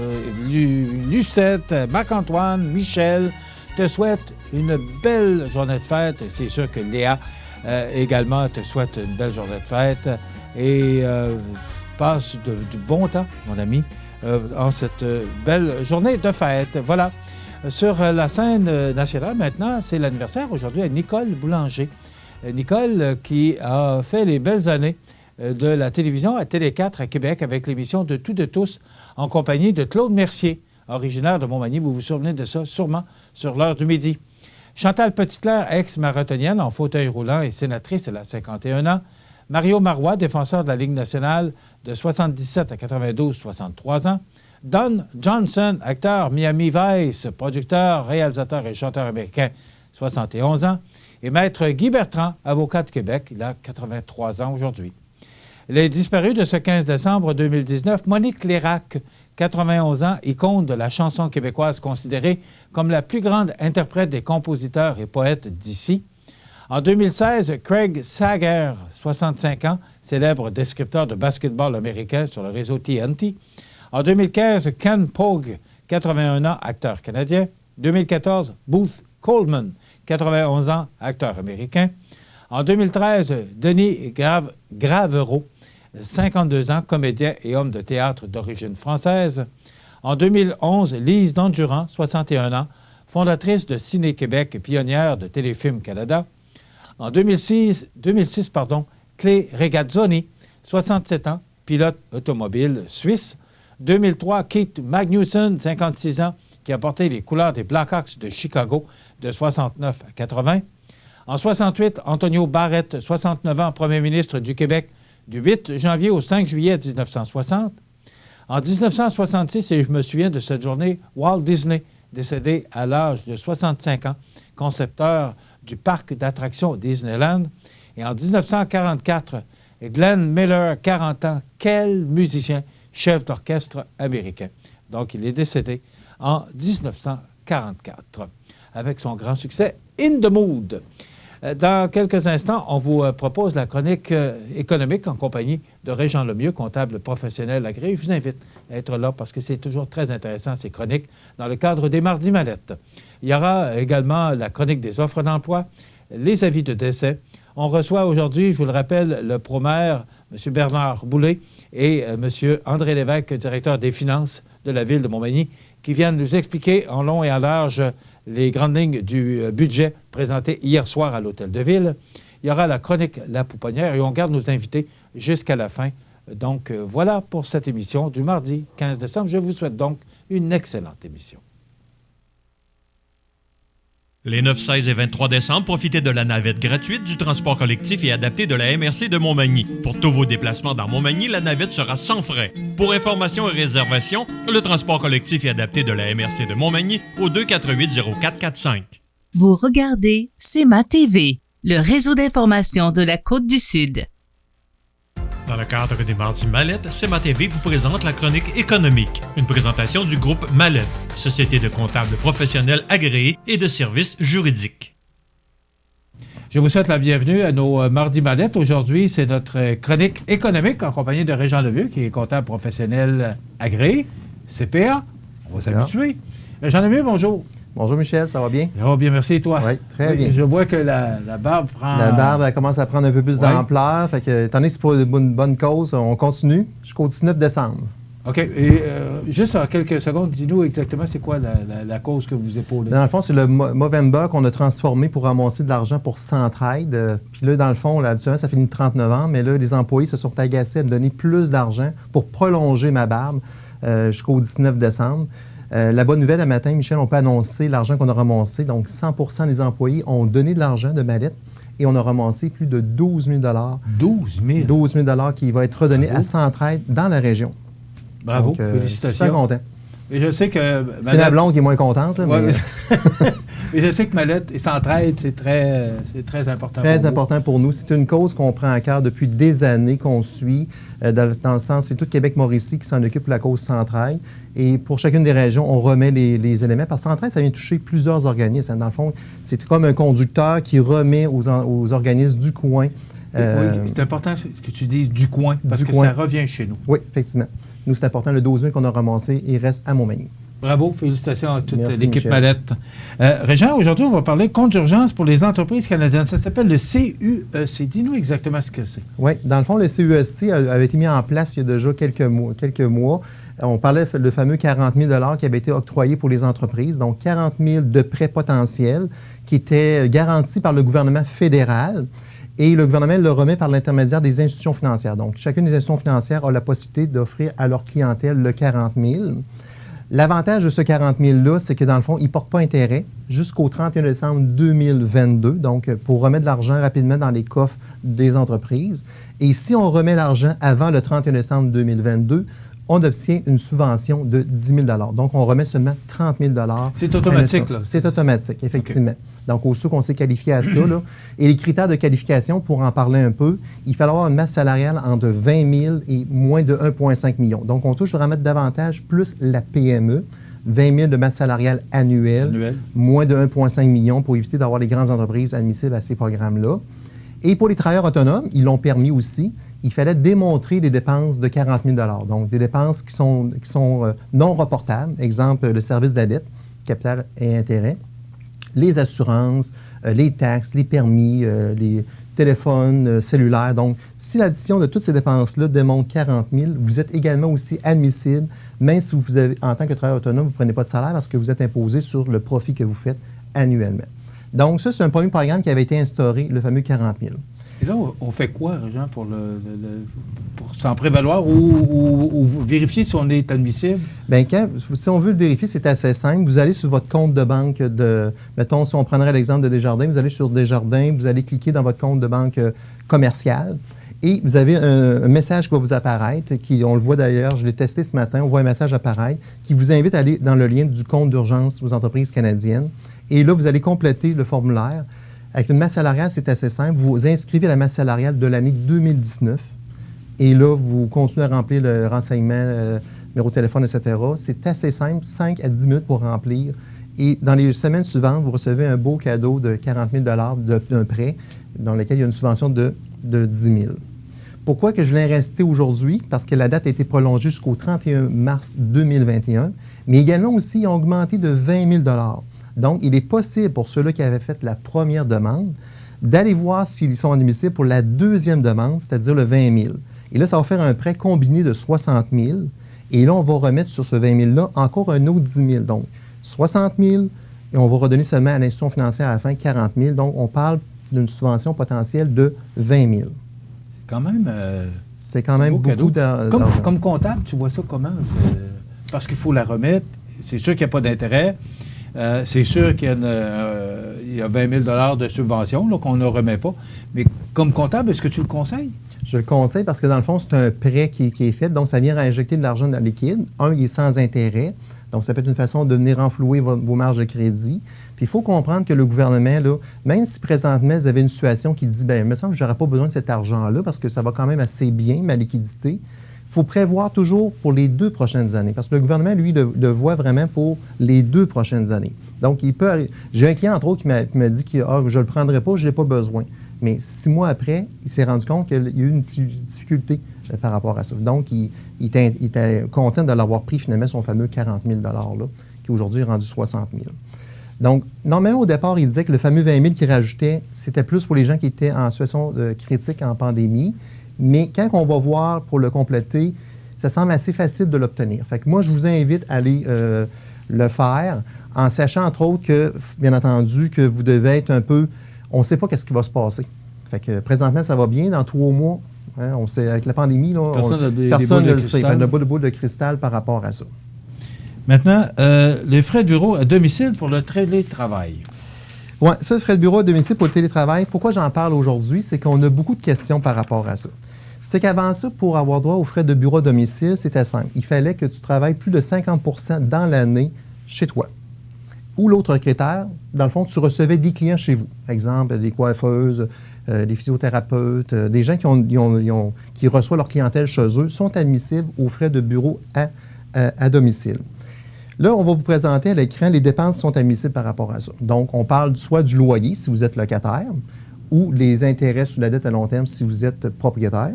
Lucette, Marc-Antoine, Michel, te souhaite une belle journée de fête. C'est sûr que Léa également te souhaite une belle journée de fête. Et passe du bon temps, mon ami, en cette belle journée de fête. Voilà. Sur la scène nationale, maintenant, c'est l'anniversaire aujourd'hui à Nicole Boulanger. Nicole qui a fait les belles années de la télévision à Télé 4 à Québec avec l'émission De Tout de tous en compagnie de Claude Mercier, originaire de Montmagny. Vous vous souvenez de ça sûrement sur l'heure du midi. Chantal Petitclerc, ex-marathonienne en fauteuil roulant et sénatrice, elle a 51 ans. Mario Marois, défenseur de la Ligue nationale de 77 à 92, 63 ans. Don Johnson, acteur Miami Vice, producteur, réalisateur et chanteur américain, 71 ans. Et Maître Guy Bertrand, avocat de Québec, il a 83 ans aujourd'hui. Les disparus de ce 15 décembre 2019, Monique Lérac, 91 ans, icône de la chanson québécoise considérée comme la plus grande interprète des compositeurs et poètes d'ici. En 2016, Craig Sager, 65 ans, célèbre descripteur de basketball américain sur le réseau TNT. En 2015, Ken Pogue, 81 ans, acteur canadien. 2014, Booth Coleman, 91 ans, acteur américain. En 2013, Denis Gravereau, 52 ans, comédien et homme de théâtre d'origine française. En 2011, Lise Dandurand, 61 ans, fondatrice de Ciné-Québec et pionnière de Téléfilm Canada. En 2006, Clay Regazzoni, 67 ans, pilote automobile suisse. 2003, Keith Magnuson, 56 ans, qui a porté les couleurs des Blackhawks de Chicago de 69 à 80. En 68, Antonio Barrett, 69 ans, premier ministre du Québec du 8 janvier au 5 juillet 1960. En 1966, et je me souviens de cette journée, Walt Disney, décédé à l'âge de 65 ans, concepteur du parc d'attractions Disneyland. Et en 1944, Glenn Miller, 40 ans, quel musicien, chef d'orchestre américain. Donc, il est décédé en 1944 avec son grand succès « In the Mood ». Dans quelques instants, on vous propose la chronique économique en compagnie de Régent Lemieux, comptable professionnel agréé. Je vous invite à être là parce que c'est toujours très intéressant, ces chroniques, dans le cadre des Mardis Mallettes. Il y aura également la chronique des offres d'emploi, les avis de décès. On reçoit aujourd'hui, je vous le rappelle, le promaire, M. Bernard Boulay, et M. André Lévesque, directeur des finances de la ville de Montmagny, qui viennent nous expliquer en long et en large les grandes lignes du budget présenté hier soir à l'Hôtel de Ville. Il y aura la chronique La Pouponnière et on garde nos invités jusqu'à la fin. Donc, voilà pour cette émission du mardi 15 décembre. Je vous souhaite donc une excellente émission. Les 9, 16 et 23 décembre, profitez de la navette gratuite du transport collectif et adapté de la MRC de Montmagny. Pour tous vos déplacements dans Montmagny, la navette sera sans frais. Pour information et réservation, le transport collectif et adapté de la MRC de Montmagny au 248-0445. Vous regardez CEMA TV, le réseau d'information de la Côte-du-Sud. Dans le cadre des Mardis Mallettes, CEMA TV vous présente la chronique économique, une présentation du groupe Mallette, société de comptables professionnels agréés et de services juridiques. Je vous souhaite la bienvenue à nos Mardis Mallettes. Aujourd'hui, c'est notre chronique économique en compagnie de Régent Lemieux, qui est comptable professionnel agréé, CPA. On va s'habituer. Régent Lemieux, bonjour. Bonjour Michel, ça va bien? Ça va bien, merci. Et toi? Oui, très bien. Je vois que la barbe prend... La barbe, elle commence à prendre un peu plus d'ampleur. Fait que, étant donné que c'est pour une bonne cause, on continue jusqu'au 19 décembre. OK. Et juste en quelques secondes, dis-nous exactement c'est quoi la cause que vous épaulez. Dans le fond, c'est le Movember qu'on a transformé pour ramasser de l'argent pour Centraide. Puis là, dans le fond, là, habituellement, ça finit le 30 novembre, mais là, les employés se sont agacés à me donner plus d'argent pour prolonger ma barbe jusqu'au 19 décembre. La bonne nouvelle, le matin, Michel, on peut annoncer l'argent qu'on a ramassé. Donc, 100% des employés ont donné de l'argent de Mallette et on a ramassé plus de 12 000 12 000 12 000 qui va être redonné à Centraide dans la région. Bravo, Donc, félicitations. Super content. Et je sais que... C'est ma blonde qui est moins contente. Là, ouais, mais... Et je sais que Mallette et Centraide, c'est très important Très pour important pour nous. C'est une cause qu'on prend à cœur depuis des années, qu'on suit. Dans le sens, c'est tout Québec-Mauricie qui s'en occupe pour la cause Centraide. Et pour chacune des régions, on remet les éléments. Parce que Centraide, ça vient toucher plusieurs organismes. Dans le fond, c'est comme un conducteur qui remet aux organismes du coin. Oui, c'est important que tu dises du coin, parce que ça revient chez nous. Oui, effectivement. Nous, c'est important. Le 12 000 qu'on a ramassé, il reste à Montmagny. Bravo, félicitations à toute l'équipe Michel. Mallette. Régent, aujourd'hui, on va parler compte d'urgence pour les entreprises canadiennes. Ça s'appelle le CUEC. Dis-nous exactement ce que c'est. Oui, dans le fond, le CUEC avait été mis en place il y a déjà quelques mois. On parlait du fameux 40 000 $ qui avait été octroyé pour les entreprises, donc 40 000 de prêts potentiels qui étaient garantis par le gouvernement fédéral. Et le gouvernement le remet par l'intermédiaire des institutions financières. Donc, chacune des institutions financières a la possibilité d'offrir à leur clientèle le 40 000. L'avantage de ce 40 000-là, c'est que dans le fond, il ne porte pas intérêt jusqu'au 31 décembre 2022, donc pour remettre de l'argent rapidement dans les coffres des entreprises. Et si on remet l'argent avant le 31 décembre 2022, on obtient une subvention de 10 000 $. Donc, on remet seulement 30 000 $. C'est automatique, là? C'est automatique, effectivement. Okay. Donc, au ceux qu'on s'est qualifié à ça, là. Et les critères de qualification, pour en parler un peu, il faut avoir une masse salariale entre 20 000 et moins de 1,5 million. Donc, on touche vraiment davantage plus la PME, 20 000 de masse salariale annuelle. Moins de 1,5 million pour éviter d'avoir les grandes entreprises admissibles à ces programmes-là. Et pour les travailleurs autonomes, ils l'ont permis aussi. Il fallait démontrer des dépenses de 40 000 $. Donc, des dépenses qui sont non reportables. Exemple, le service de la dette, capital et intérêt, les assurances, les taxes, les permis, les téléphones cellulaires. Donc, si l'addition de toutes ces dépenses-là démontre 40 000, vous êtes également aussi admissible, même si vous avez, en tant que travailleur autonome, vous ne prenez pas de salaire parce que vous êtes imposé sur le profit que vous faites annuellement. Donc, ça, c'est un premier programme qui avait été instauré, le fameux 40 000. Et là, on fait quoi, Jean, pour s'en prévaloir ou vérifier si on est admissible? Bien, si on veut le vérifier, c'est assez simple. Vous allez sur votre compte de banque mettons, si on prendrait l'exemple de Desjardins, vous allez sur Desjardins, vous allez cliquer dans votre compte de banque commercial et vous avez un message qui va vous apparaître, on le voit d'ailleurs, je l'ai testé ce matin, on voit un message apparaître qui vous invite à aller dans le lien du compte d'urgence aux entreprises canadiennes. Et là, vous allez compléter le formulaire. Avec une masse salariale, c'est assez simple. Vous inscrivez la masse salariale de l'année 2019 et là, vous continuez à remplir le renseignement, numéro de téléphone, etc. C'est assez simple, 5 à 10 minutes pour remplir. Et dans les semaines suivantes, vous recevez un beau cadeau de 40 000 $ d'un prêt dans lequel il y a une subvention de 10 000. Pourquoi que je l'ai resté aujourd'hui? Parce que la date a été prolongée jusqu'au 31 mars 2021, mais également aussi, ils ont augmenté de 20 000 $. Donc, il est possible pour ceux-là qui avaient fait la première demande d'aller voir s'ils sont admissibles pour la deuxième demande, c'est-à-dire le 20 000. Et là, ça va faire un prêt combiné de 60 000. Et là, on va remettre sur ce 20 000-là encore un autre 10 000. Donc, 60 000 et on va redonner seulement à l'institution financière à la fin 40 000. Donc, on parle d'une subvention potentielle de 20 000. C'est quand même beaucoup d'argent. Comme comptable, tu vois ça comment? Parce qu'il faut la remettre. C'est sûr qu'il n'y a pas d'intérêt. C'est sûr qu'il y a 20 000 $ de subvention qu'on ne remet pas. Mais comme comptable, est-ce que tu le conseilles? Je le conseille parce que, dans le fond, c'est un prêt qui est fait. Donc, ça vient réinjecter de l'argent dans le liquide. Il est sans intérêt. Donc, ça peut être une façon de venir renflouer vos marges de crédit. Puis, il faut comprendre que le gouvernement, là, même si présentement, vous avez une situation qui dit, bien, il me semble que je n'aurai pas besoin de cet argent-là parce que ça va quand même assez bien, ma liquidité. Il faut prévoir toujours pour les 2 prochaines années. Parce que le gouvernement, lui, le voit vraiment pour les 2 prochaines années. Donc, j'ai un client, entre autres, qui m'a dit que je ne le prendrai pas, je n'ai pas besoin. Mais 6 mois après, il s'est rendu compte qu'il y a eu une difficulté par rapport à ça. Donc, il était content de l'avoir pris, finalement, son fameux 40 000 $, là, qui aujourd'hui est rendu 60 000 $. Donc, normalement, au départ, il disait que le fameux 20 000 qu'il rajoutait, c'était plus pour les gens qui étaient en situation critique en pandémie. Mais quand on va voir pour le compléter, ça semble assez facile de l'obtenir. Fait que moi, je vous invite à aller le faire en sachant, entre autres, que, bien entendu, que vous devez être un peu... On ne sait pas qu'est-ce qui va se passer. Fait que présentement, ça va bien. Dans 3 mois, hein, on sait, avec la pandémie, là, personne ne le sait. On n'a pas de boule de cristal par rapport à ça. Maintenant, les frais de bureau à domicile pour le télétravail. Oui, ça, le frais de bureau à domicile pour le télétravail, pourquoi j'en parle aujourd'hui, c'est qu'on a beaucoup de questions par rapport à ça. C'est qu'avant ça, pour avoir droit aux frais de bureau à domicile, c'était simple. Il fallait que tu travailles plus de 50 % dans l'année chez toi. Ou l'autre critère, dans le fond, tu recevais des clients chez vous. Exemple, des coiffeuses, des physiothérapeutes, des gens qui reçoivent leur clientèle chez eux sont admissibles aux frais de bureau à domicile. Là, on va vous présenter à l'écran les dépenses qui sont admissibles par rapport à ça. Donc, on parle soit du loyer, si vous êtes locataire, ou les intérêts sur la dette à long terme, si vous êtes propriétaire.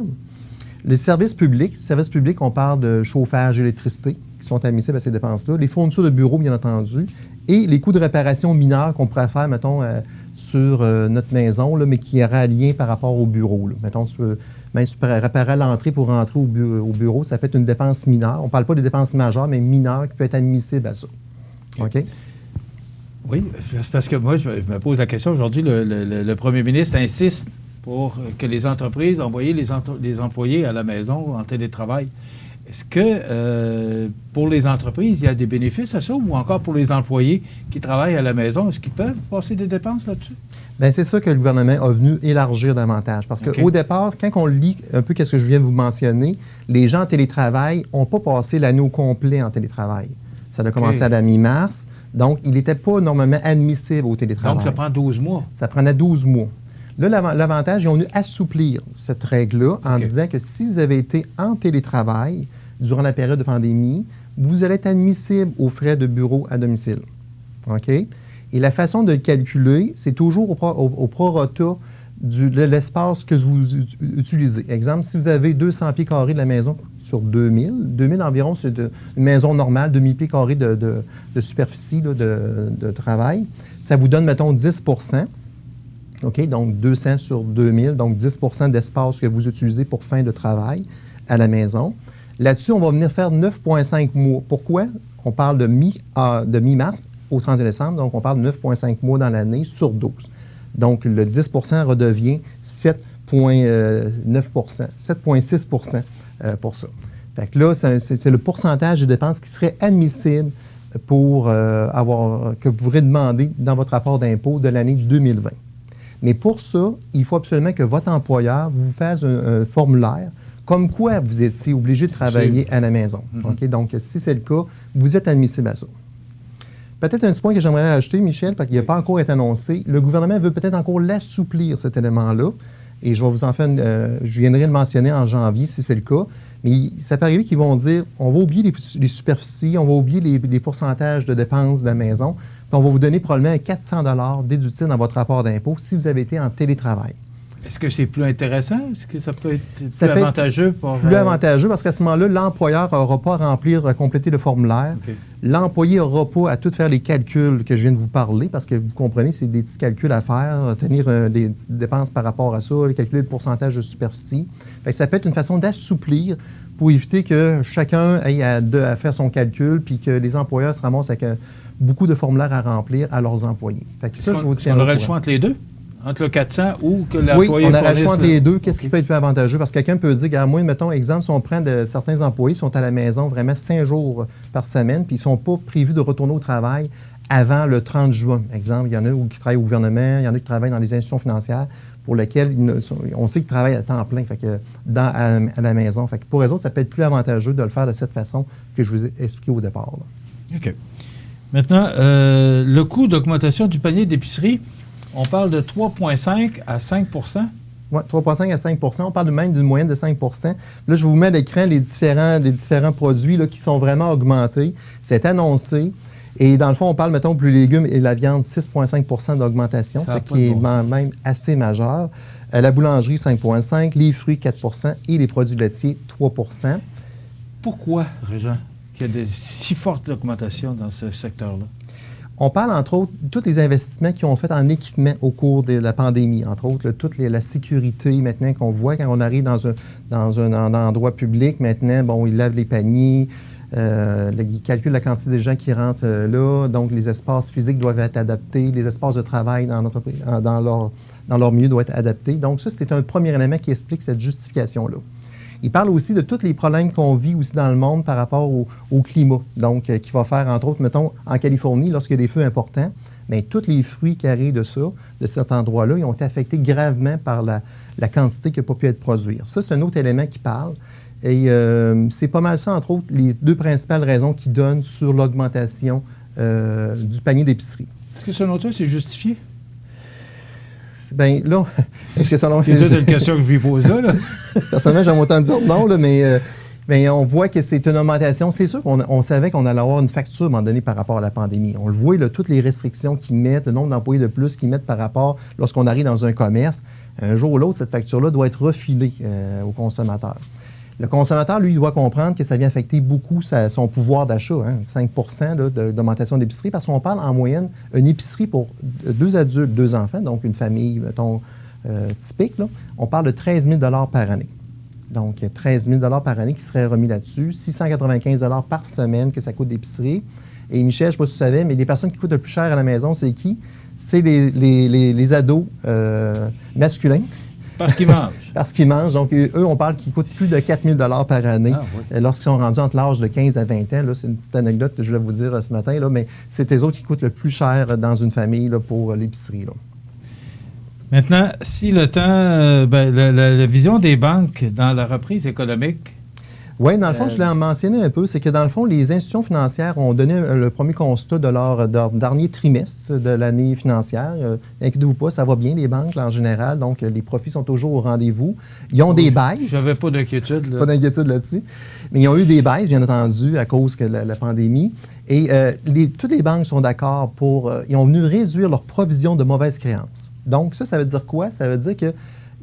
Les services publics, on parle de chauffage, électricité, qui sont admissibles à ces dépenses-là. Les fournitures de bureau, bien entendu, et les coûts de réparation mineurs qu'on pourrait faire, mettons, sur notre maison, là, mais qui aura un lien par rapport au bureau. Là. Mettons, tu peux réparer à l'entrée pour rentrer au bureau, ça peut être une dépense mineure. On ne parle pas de dépenses majeures, mais mineures qui peut être admissible à ça. OK? Oui, c'est parce que moi, je me pose la question. Aujourd'hui, le premier ministre insiste pour que les entreprises envoient les employés à la maison en télétravail. Est-ce que pour les entreprises, il y a des bénéfices à ça ou encore pour les employés qui travaillent à la maison, est-ce qu'ils peuvent passer des dépenses là-dessus? Bien, c'est ça que le gouvernement a venu élargir davantage. Parce qu'au départ, quand on lit un peu ce que je viens de vous mentionner, les gens en télétravail n'ont pas passé l'année au complet en télétravail. Ça a commencé à la mi-mars. Donc, il n'était pas normalement admissible au télétravail. Donc, ça prend 12 mois. Ça prenait 12 mois. Là, l'avantage, ils ont dû assouplir cette règle-là en disant que si vous avez été en télétravail durant la période de pandémie, vous allez être admissible aux frais de bureau à domicile. OK? Et la façon de le calculer, c'est toujours au prorata de l'espace que vous utilisez. Exemple, si vous avez 200 pieds carrés de la maison sur 2000 environ, c'est une maison normale, 2000 pieds carrés de superficie là, de travail, ça vous donne, mettons, 10 %. OK? Donc, 200 sur 2000, donc 10 % d'espace que vous utilisez pour fin de travail à la maison. Là-dessus, on va venir faire 9,5 mois. Pourquoi? On parle de mi-mars au 31 décembre, donc on parle de 9,5 mois dans l'année sur 12. Donc, le 10 % redevient 7,9 %, 7,6 % pour ça. Fait que là, c'est le pourcentage de dépenses qui serait admissible pour que vous pourrez demander dans votre rapport d'impôt de l'année 2020. Mais pour ça, il faut absolument que votre employeur vous fasse un formulaire comme quoi vous étiez obligé de travailler à la maison. Okay? Donc, si c'est le cas, vous êtes admissible à ça. Peut-être un petit point que j'aimerais ajouter, Michel, parce qu'il n'a pas encore été annoncé. Le gouvernement veut peut-être encore l'assouplir, cet élément-là. Et je vais vous en faire je viendrai le mentionner en janvier, si c'est le cas. Mais ça peut arriver qu'ils vont dire, on va oublier les superficies, on va oublier les pourcentages de dépenses de la maison, puis on va vous donner probablement 400 $ déductibles dans votre rapport d'impôt si vous avez été en télétravail. Est-ce que c'est plus intéressant? Est-ce que ça peut être plus avantageux? Plus avantageux parce qu'à ce moment-là, l'employeur n'aura pas à compléter le formulaire. Okay. L'employé n'aura pas à tout faire les calculs que je viens de vous parler parce que vous comprenez, c'est des petits calculs à faire, tenir des petites dépenses par rapport à ça, calculer le pourcentage de superficie. Fait que ça peut être une façon d'assouplir pour éviter que chacun ait à faire son calcul puis que les employeurs se ramassent avec beaucoup de formulaires à remplir à leurs employés. Fait que ça, je vous tiens on aurait le choix entre les deux? Entre le 400 ou que l'employé... Oui, on aurait le choix entre les deux. Qu'est-ce qui peut être plus avantageux? Parce que quelqu'un peut dire, à moi, mettons, exemple, si on prend certains employés qui sont à la maison vraiment 5 jours par semaine, puis ils ne sont pas prévus de retourner au travail avant le 30 juin. Exemple, il y en a qui travaillent au gouvernement, il y en a qui travaillent dans les institutions financières pour lesquelles on sait qu'ils travaillent à temps plein à la maison. Fait que pour eux autres, ça peut être plus avantageux de le faire de cette façon que je vous ai expliqué au départ. Là. OK. Maintenant, le coût d'augmentation du panier d'épicerie, on parle de 3,5 à 5 %. Oui, 3,5 à 5 %. On parle même d'une moyenne de 5 %. Là, je vous mets à l'écran les différents produits là, qui sont vraiment augmentés. C'est annoncé. Et dans le fond, on parle, mettons, pour les légumes et la viande, 6,5 % d'augmentation, ce qui est même assez majeur. La boulangerie, 5,5 %, les fruits, 4 % et les produits laitiers, 3 %. Pourquoi, Régent, qu'il y a de si fortes augmentations dans ce secteur-là? On parle, entre autres, de tous les investissements qu'ils ont fait en équipement au cours de la pandémie. Entre autres, toute la sécurité maintenant qu'on voit quand on arrive dans un endroit public. Maintenant, bon, ils lavent les paniers, ils calculent la quantité de gens qui rentrent là. Donc, les espaces physiques doivent être adaptés. Les espaces de travail dans leur milieu doivent être adaptés. Donc, ça, c'est un premier élément qui explique cette justification-là. Il parle aussi de tous les problèmes qu'on vit aussi dans le monde par rapport au climat. Donc, qui va faire, entre autres, mettons, en Californie, lorsqu'il y a des feux importants, bien, tous les fruits qui arrivent de ça, de cet endroit-là, ils ont été affectés gravement par la quantité qui n'a pas pu être produite. Ça, c'est un autre élément qui parle. Et c'est pas mal ça, entre autres, les deux principales raisons qui donnent sur l'augmentation du panier d'épicerie. Est-ce que selon toi, c'est justifié? Bien, là, est-ce que selon... C'est une question que je lui pose là. Personnellement, j'aime autant dire non, là, mais on voit que c'est une augmentation. C'est sûr qu'on savait qu'on allait avoir une facture à un moment donné par rapport à la pandémie. On le voit, là, toutes les restrictions qu'ils mettent, le nombre d'employés de plus qu'ils mettent par rapport lorsqu'on arrive dans un commerce. Un jour ou l'autre, cette facture-là doit être refilée au consommateur. Le consommateur, lui, il doit comprendre que ça vient affecter beaucoup son pouvoir d'achat, 5 d'augmentation d'épicerie, parce qu'on parle en moyenne une épicerie pour 2 adultes, 2 enfants, donc une famille, mettons, typique, là, on parle de 13 000 par année. Donc, 13 000 par année qui seraient remis là-dessus, 695 par semaine que ça coûte d'épicerie. Et Michel, je ne sais pas si tu savais, mais les personnes qui coûtent le plus cher à la maison, c'est qui? C'est les ados masculins. Parce qu'ils mangent. Parce qu'ils mangent. Donc, eux, on parle qu'ils coûtent plus de 4 000 par année lorsqu'ils sont rendus entre l'âge de 15 à 20 ans. Là, c'est une petite anecdote que je voulais vous dire ce matin, là, mais c'est eux autres qui coûtent le plus cher dans une famille là, pour l'épicerie. Là. Maintenant, si le temps, la vision des banques dans la reprise économique... Oui, dans le fond, je l'ai mentionné un peu, c'est que dans le fond, les institutions financières ont donné le premier constat de leur dernier trimestre de l'année financière. Inquiétez-vous pas, ça va bien, les banques, là, en général, donc les profits sont toujours au rendez-vous. Ils ont des baisses. J'avais pas d'inquiétude. Pas d'inquiétude là-dessus. Mais ils ont eu des baisses, bien entendu, à cause de la pandémie. Et toutes les banques sont d'accord ils ont venu réduire leur provision de mauvaises créances. Donc, ça veut dire quoi? Ça veut dire que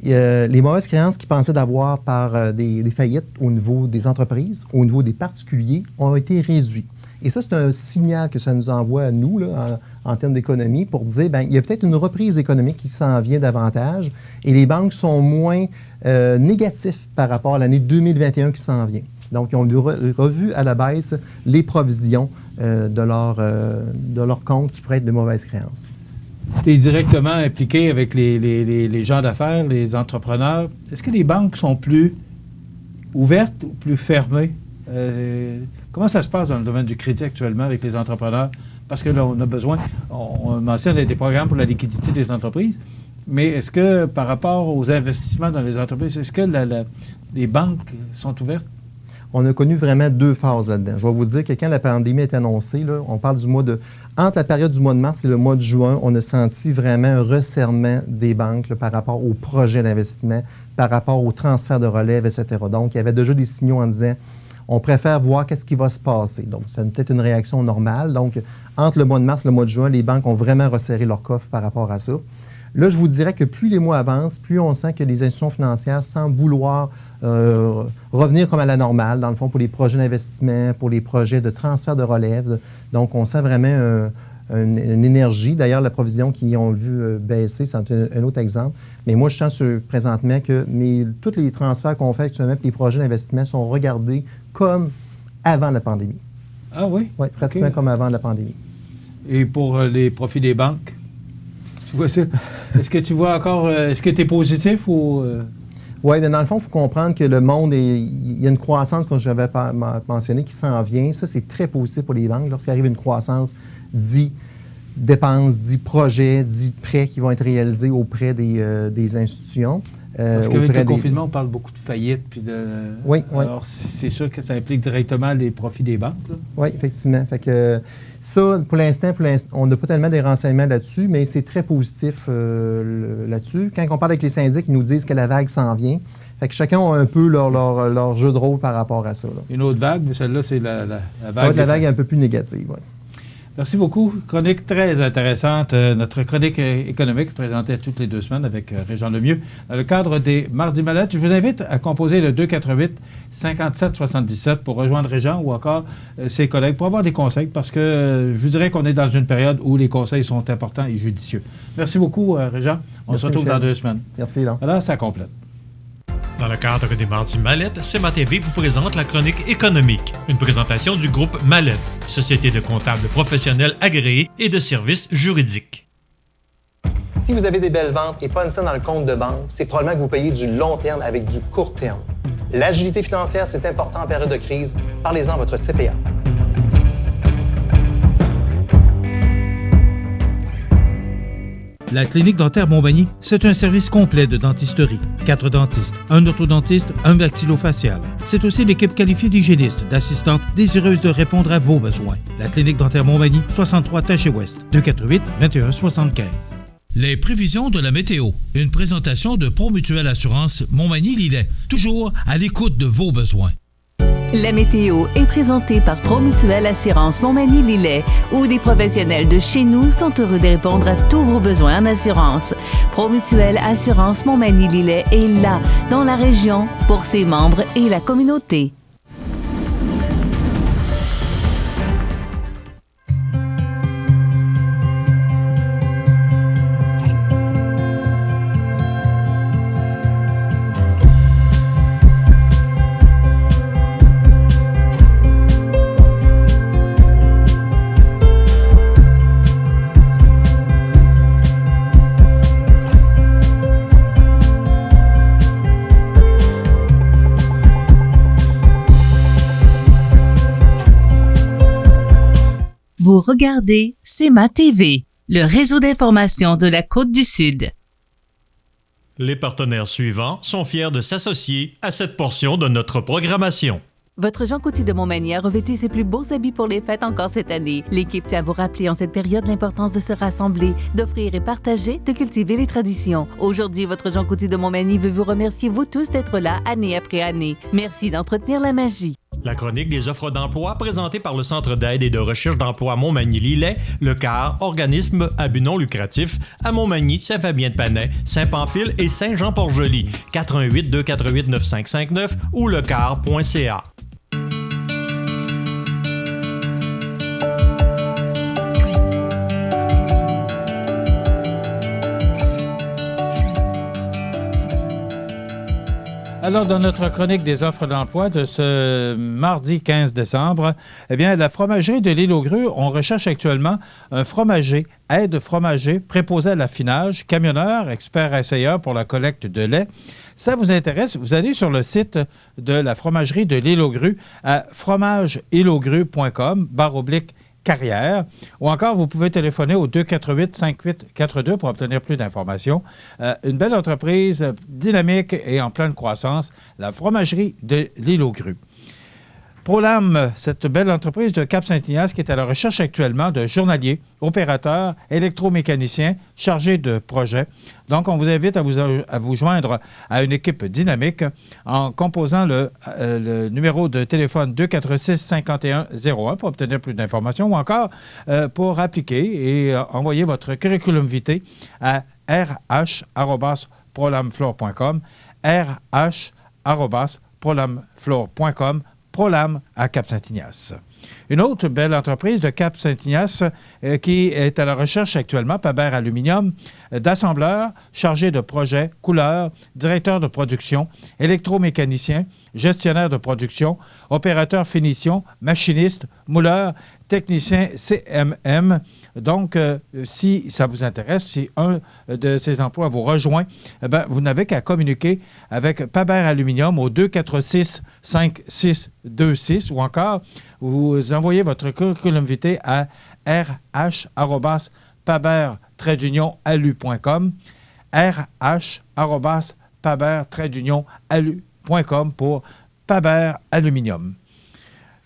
les mauvaises créances qu'ils pensaient d'avoir par des faillites au niveau des entreprises, au niveau des particuliers, ont été réduites. Et ça, c'est un signal que ça nous envoie à nous, là, en termes d'économie, pour dire, bien, il y a peut-être une reprise économique qui s'en vient davantage et les banques sont moins négatifs par rapport à l'année 2021 qui s'en vient. Donc, ils ont revu à la baisse les provisions de leur compte qui pourraient être de mauvaises créances. Tu es directement impliqué avec les gens d'affaires, les entrepreneurs. Est-ce que les banques sont plus ouvertes ou plus fermées? Comment ça se passe dans le domaine du crédit actuellement avec les entrepreneurs? Parce que là, on a besoin, on mentionne des programmes pour la liquidité des entreprises, mais est-ce que par rapport aux investissements dans les entreprises, est-ce que les banques sont ouvertes? On a connu vraiment 2 phases là-dedans. Je vais vous dire que quand la pandémie est annoncée, là, on parle entre la période du mois de mars et le mois de juin, on a senti vraiment un resserrement des banques là, par rapport aux projets d'investissement, par rapport au transfert de relève, etc. Donc, il y avait déjà des signaux en disant on préfère voir qu'est-ce qui va se passer. Donc, c'est peut-être une réaction normale. Donc, entre le mois de mars et le mois de juin, les banques ont vraiment resserré leur coffre par rapport à ça. Là, je vous dirais que plus les mois avancent, plus on sent que les institutions financières semblent vouloir revenir comme à la normale, dans le fond, pour les projets d'investissement, pour les projets de transfert de relève. Donc, on sent vraiment une énergie. D'ailleurs, la provision qu'ils ont vu baisser, c'est un autre exemple. Mais moi, je sens présentement que tous les transferts qu'on fait actuellement, les projets d'investissement sont regardés comme avant la pandémie. Ah oui? Oui, pratiquement comme avant la pandémie. Et pour les profits des banques? Est-ce que tu vois encore... Est-ce que tu es positif ou... Oui, bien dans le fond, il faut comprendre que le monde, il y a une croissance, comme j'avais mentionné, qui s'en vient. Ça, c'est très positif pour les banques. Lorsqu'il arrive une croissance, dit dépenses, dit projets, dit prêts qui vont être réalisés auprès des institutions. Parce qu'avec le confinement, on parle beaucoup de faillites. Puis de... Oui. Alors, c'est sûr que ça implique directement les profits des banques. Là. Oui, effectivement. Fait que ça, pour l'instant, on n'a pas tellement des renseignements là-dessus, mais c'est très positif là-dessus. Quand on parle avec les syndics, ils nous disent que la vague s'en vient. Fait que chacun a un peu leur jeu de rôle par rapport à ça. Là. Une autre vague, mais celle-là, c'est la vague. Ça va être la vague un peu plus négative, oui. Merci beaucoup. Chronique très intéressante. Notre chronique économique présentée toutes les 2 semaines avec Régent Lemieux dans le cadre des Mardis Mallettes. Je vous invite à composer le 248-5777 pour rejoindre Régent ou encore ses collègues pour avoir des conseils parce que je vous dirais qu'on est dans une période où les conseils sont importants et judicieux. Merci beaucoup, Régent. On se retrouve dans 2 semaines. Merci, Lan. Voilà, ça complète. Dans le cadre des Mardis Mallettes, CMA-TV vous présente la chronique économique, une présentation du groupe Mallette, société de comptables professionnels agréés et de services juridiques. Si vous avez des belles ventes et pas une scène dans le compte de banque, c'est probablement que vous payez du long terme avec du court terme. L'agilité financière, c'est important en période de crise. Parlez-en à votre CPA. La clinique dentaire Montmagny, c'est un service complet de dentisterie. 4 dentistes, un orthodontiste, un maxillofacial. C'est aussi l'équipe qualifiée d'hygiénistes, d'assistantes désireuses de répondre à vos besoins. La clinique dentaire Montmagny, 63 Taché-Ouest, 248-2175. Les prévisions de la météo. Une présentation de Promutuelle Assurance Montmagny-Lillet. Toujours à l'écoute de vos besoins. La météo est présentée par Promutuelle Assurance Montmagny-Lillet, où des professionnels de chez nous sont heureux de répondre à tous vos besoins en assurance. Promutuelle Assurance Montmagny-Lillet est là, dans la région, pour ses membres et la communauté. Vous regardez CEMA TV, le réseau d'information de la Côte-du-Sud. Les partenaires suivants sont fiers de s'associer à cette portion de notre programmation. Votre Jean Coutu de Montmagny a revêtu ses plus beaux habits pour les fêtes encore cette année. L'équipe tient à vous rappeler en cette période l'importance de se rassembler, d'offrir et partager, de cultiver les traditions. Aujourd'hui, votre Jean Coutu de Montmagny veut vous remercier vous tous d'être là année après année. Merci d'entretenir la magie. La chronique des offres d'emploi présentée par le Centre d'aide et de recherche d'emploi Montmagny-Lillet, le CAR, organisme à but non lucratif, à Montmagny, Saint-Fabien-de-Panay, Saint-Pamphile et Saint-Jean-Port-Joli. 418-248-9559 ou lecar.ca. Alors, dans notre chronique des offres d'emploi de ce mardi 15 décembre, eh bien, la fromagerie de l'Île aux Grues, on recherche actuellement un fromager, aide-fromager, préposé à l'affinage, camionneur, expert essayeur pour la collecte de lait. Ça vous intéresse, vous allez sur le site de la fromagerie de l'Île aux Grues à fromageîleauxgrues.com/carrière, ou encore vous pouvez téléphoner au 248-5842 pour obtenir plus d'informations. Une belle entreprise dynamique et en pleine croissance, la fromagerie de l'Île aux Grues. Prolam, cette belle entreprise de Cap-Saint-Ignace qui est à la recherche actuellement de journaliers, opérateurs, électromécaniciens, chargés de projet. Donc, on vous invite à vous joindre à une équipe dynamique en composant le numéro de téléphone 246-5101 pour obtenir plus d'informations ou encore pour appliquer et envoyer votre curriculum vitae à rh@prolamflore.com, rh@prolamflore.com, Prolam à Cap-Saint-Ignace. Une autre belle entreprise de Cap-Saint-Ignace qui est à la recherche actuellement, Pabert Aluminium, d'assembleurs, chargés de projet, couleurs, directeur de production, électromécanicien, gestionnaire de production, opérateur finition, machiniste, mouleur, technicien CMM. Donc, si ça vous intéresse, si un de ces emplois vous rejoint, vous n'avez qu'à communiquer avec Pabert Aluminium au 246-5626 ou encore vous envoyez votre curriculum vitae à rh@paber-alu.com, rh@paber-alu.com pour Pabert Aluminium.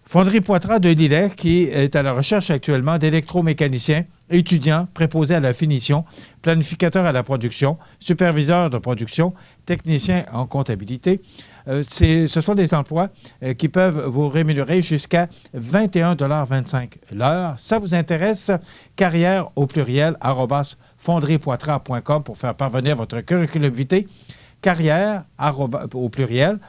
Fonderie Poitras de Lillet, qui est à la recherche actuellement d'électromécaniciens, étudiants préposés à la finition, planificateurs à la production, superviseurs de production, techniciens en comptabilité. Ce sont des emplois qui peuvent vous rémunérer jusqu'à 21,25 $ l'heure. Ça vous intéresse? Carrière au pluriel @fonderiepoitras.com pour faire parvenir votre curriculum vitae. Carrière au pluriel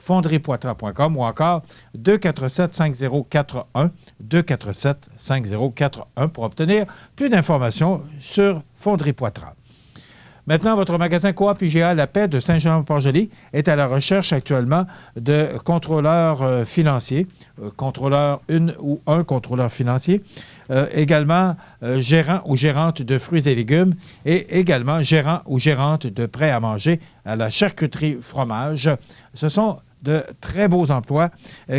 @fonderiepoitras.com ou encore 247-5041, 247-5041 pour obtenir plus d'informations sur Fonderie Poitras. Maintenant, votre magasin Coop IGA La Paix de Saint-Jean-Port-Joli est à la recherche actuellement de contrôleurs financiers, contrôleur une ou un contrôleur financier. également gérant ou gérante de fruits et légumes et également gérant ou gérante de prêts à manger à la charcuterie fromage. Ce sont de très beaux emplois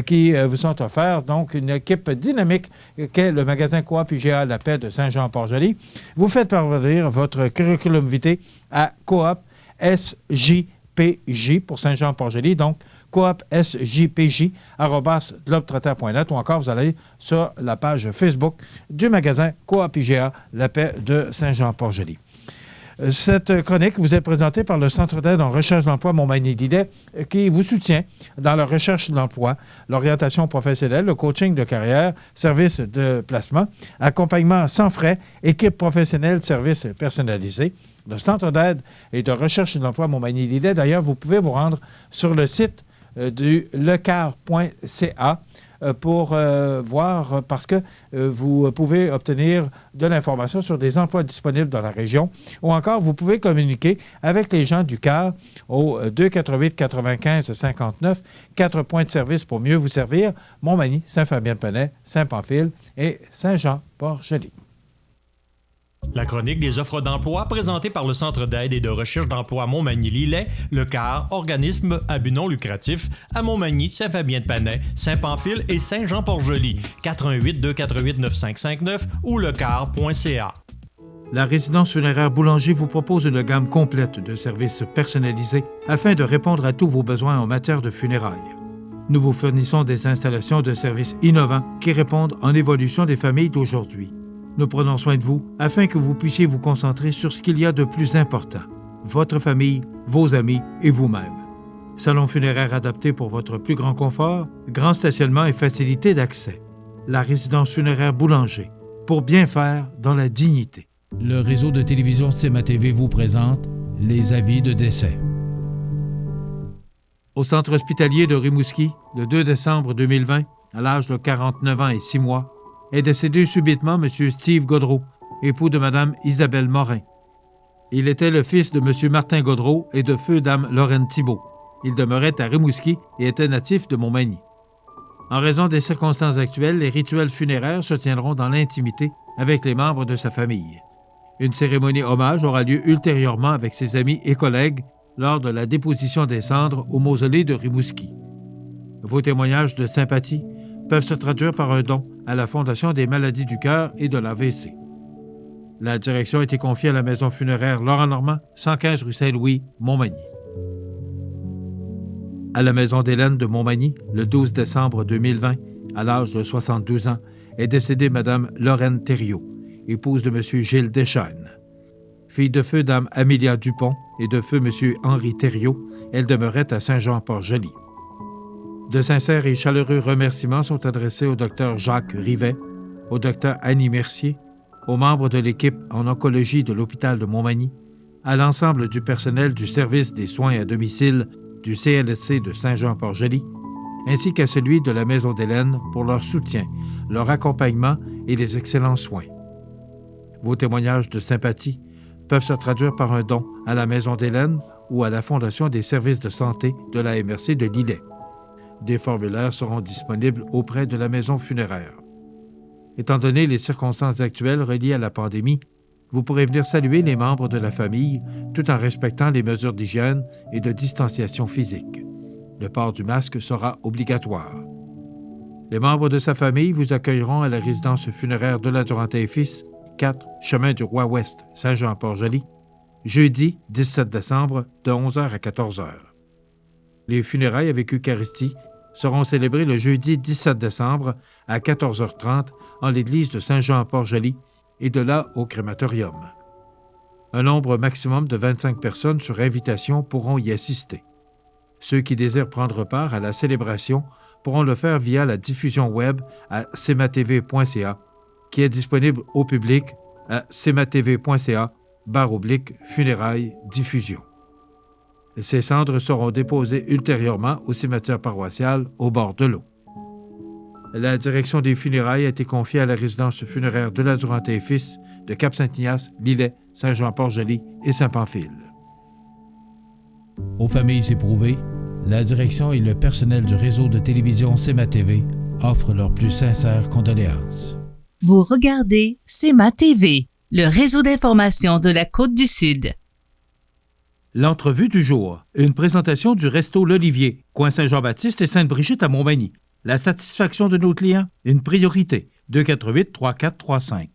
qui vous sont offerts. Donc, une équipe dynamique qu'est le magasin Coop IGA La Paix de Saint-Jean-Port-Joli. Vous faites parvenir votre curriculum vitae à Coop SJPJ pour Saint-Jean-Port-Joli. Donc, Coop SJPJ @globetrotter.net ou encore vous allez sur la page Facebook du magasin Coop IGA La Paix de Saint-Jean-Port-Joli. Cette chronique vous est présentée par le Centre d'aide en recherche d'emploi Montmagny-Lillet qui vous soutient dans la recherche d'emploi, l'orientation professionnelle, le coaching de carrière, services de placement, accompagnement sans frais, équipe professionnelle, services personnalisés. Le Centre d'aide et de recherche d'emploi Montmagny-Lillet, d'ailleurs, vous pouvez vous rendre sur le site du lecar.ca pour voir, parce que vous pouvez obtenir de l'information sur des emplois disponibles dans la région, ou encore vous pouvez communiquer avec les gens du CAR au 248-95-59, 4 points de service pour mieux vous servir, Montmagny, Saint-Fabien-de-Penay, Saint-Pamphile et Saint-Jean-Port-Joli. La chronique des offres d'emploi présentée par le Centre d'aide et de recherche d'emploi Montmagny-Lillet, le CAR, organisme à but non lucratif, à Montmagny, Saint-Fabien-de-Penay, Saint-Pamphile et Saint-Jean-Port-Joli, 418-248-9559 ou lecar.ca. La résidence funéraire Boulanger vous propose une gamme complète de services personnalisés afin de répondre à tous vos besoins en matière de funérailles. Nous vous fournissons des installations de services innovants qui répondent en évolution des familles d'aujourd'hui. Nous prenons soin de vous afin que vous puissiez vous concentrer sur ce qu'il y a de plus important, votre famille, vos amis et vous-même. Salon funéraire adapté pour votre plus grand confort, grand stationnement et facilité d'accès. La résidence funéraire Boulanger, pour bien faire dans la dignité. Le réseau de télévision CMA-TV vous présente les avis de décès. Au centre hospitalier de Rimouski, le 2 décembre 2020, à l'âge de 49 ans et 6 mois, est décédé subitement M. Steve Gaudreau, époux de Mme Isabelle Morin. Il était le fils de M. Martin Gaudreau et de feu Dame Lorraine Thibault. Il demeurait à Rimouski et était natif de Montmagny. En raison des circonstances actuelles, les rituels funéraires se tiendront dans l'intimité avec les membres de sa famille. Une cérémonie hommage aura lieu ultérieurement avec ses amis et collègues lors de la déposition des cendres au mausolée de Rimouski. Vos témoignages de sympathie peuvent se traduire par un don à la Fondation des maladies du cœur et de l'AVC. La direction a été confiée à la maison funéraire Laurent Normand, 115 rue Saint-Louis, Montmagny. À la maison d'Hélène de Montmagny, le 12 décembre 2020, à l'âge de 72 ans, est décédée Mme Lorraine Thériault, épouse de M. Gilles Deschênes. Fille de feu Dame Amélia Dupont et de feu M. Henri Thériault, elle demeurait à Saint-Jean-Port-Joli. De sincères et chaleureux remerciements sont adressés au Dr Jacques Rivet, au Dr Annie Mercier, aux membres de l'équipe en oncologie de l'hôpital de Montmagny, à l'ensemble du personnel du service des soins à domicile du CLSC de Saint-Jean-Port-Joli, ainsi qu'à celui de la Maison d'Hélène pour leur soutien, leur accompagnement et les excellents soins. Vos témoignages de sympathie peuvent se traduire par un don à la Maison d'Hélène ou à la Fondation des services de santé de la MRC de Lillet. Des formulaires seront disponibles auprès de la maison funéraire. Étant donné les circonstances actuelles reliées à la pandémie, vous pourrez venir saluer les membres de la famille tout en respectant les mesures d'hygiène et de distanciation physique. Le port du masque sera obligatoire. Les membres de sa famille vous accueilleront à la résidence funéraire de la Durantaye et Fils, 4, chemin du Roi-Ouest, Saint-Jean-Port-Joli, jeudi 17 décembre de 11h à 14h. Les funérailles avec Eucharistie seront célébrées le jeudi 17 décembre à 14h30 en l'église de Saint-Jean-Port-Joli et de là au crématorium. Un nombre maximum de 25 personnes sur invitation pourront y assister. Ceux qui désirent prendre part à la célébration pourront le faire via la diffusion web à cmatv.ca, qui est disponible au public à cmatv.ca/funérailles diffusion. Ces cendres seront déposées ultérieurement au cimetière paroissial au bord de l'eau. La direction des funérailles a été confiée à la résidence funéraire de la Durantaye et Fils de Cap-Saint-Ignace, Lillet, Saint-Jean-Port-Joli et Saint-Pamphile. Aux familles éprouvées, la direction et le personnel du réseau de télévision CMA-TV offrent leurs plus sincères condoléances. Vous regardez CEMA TV, le réseau d'information de la Côte-du-Sud. L'entrevue du jour, une présentation du Resto L'Olivier, coin Saint-Jean-Baptiste et Sainte-Brigitte à Montmagny. La satisfaction de nos clients, une priorité. 248-3435.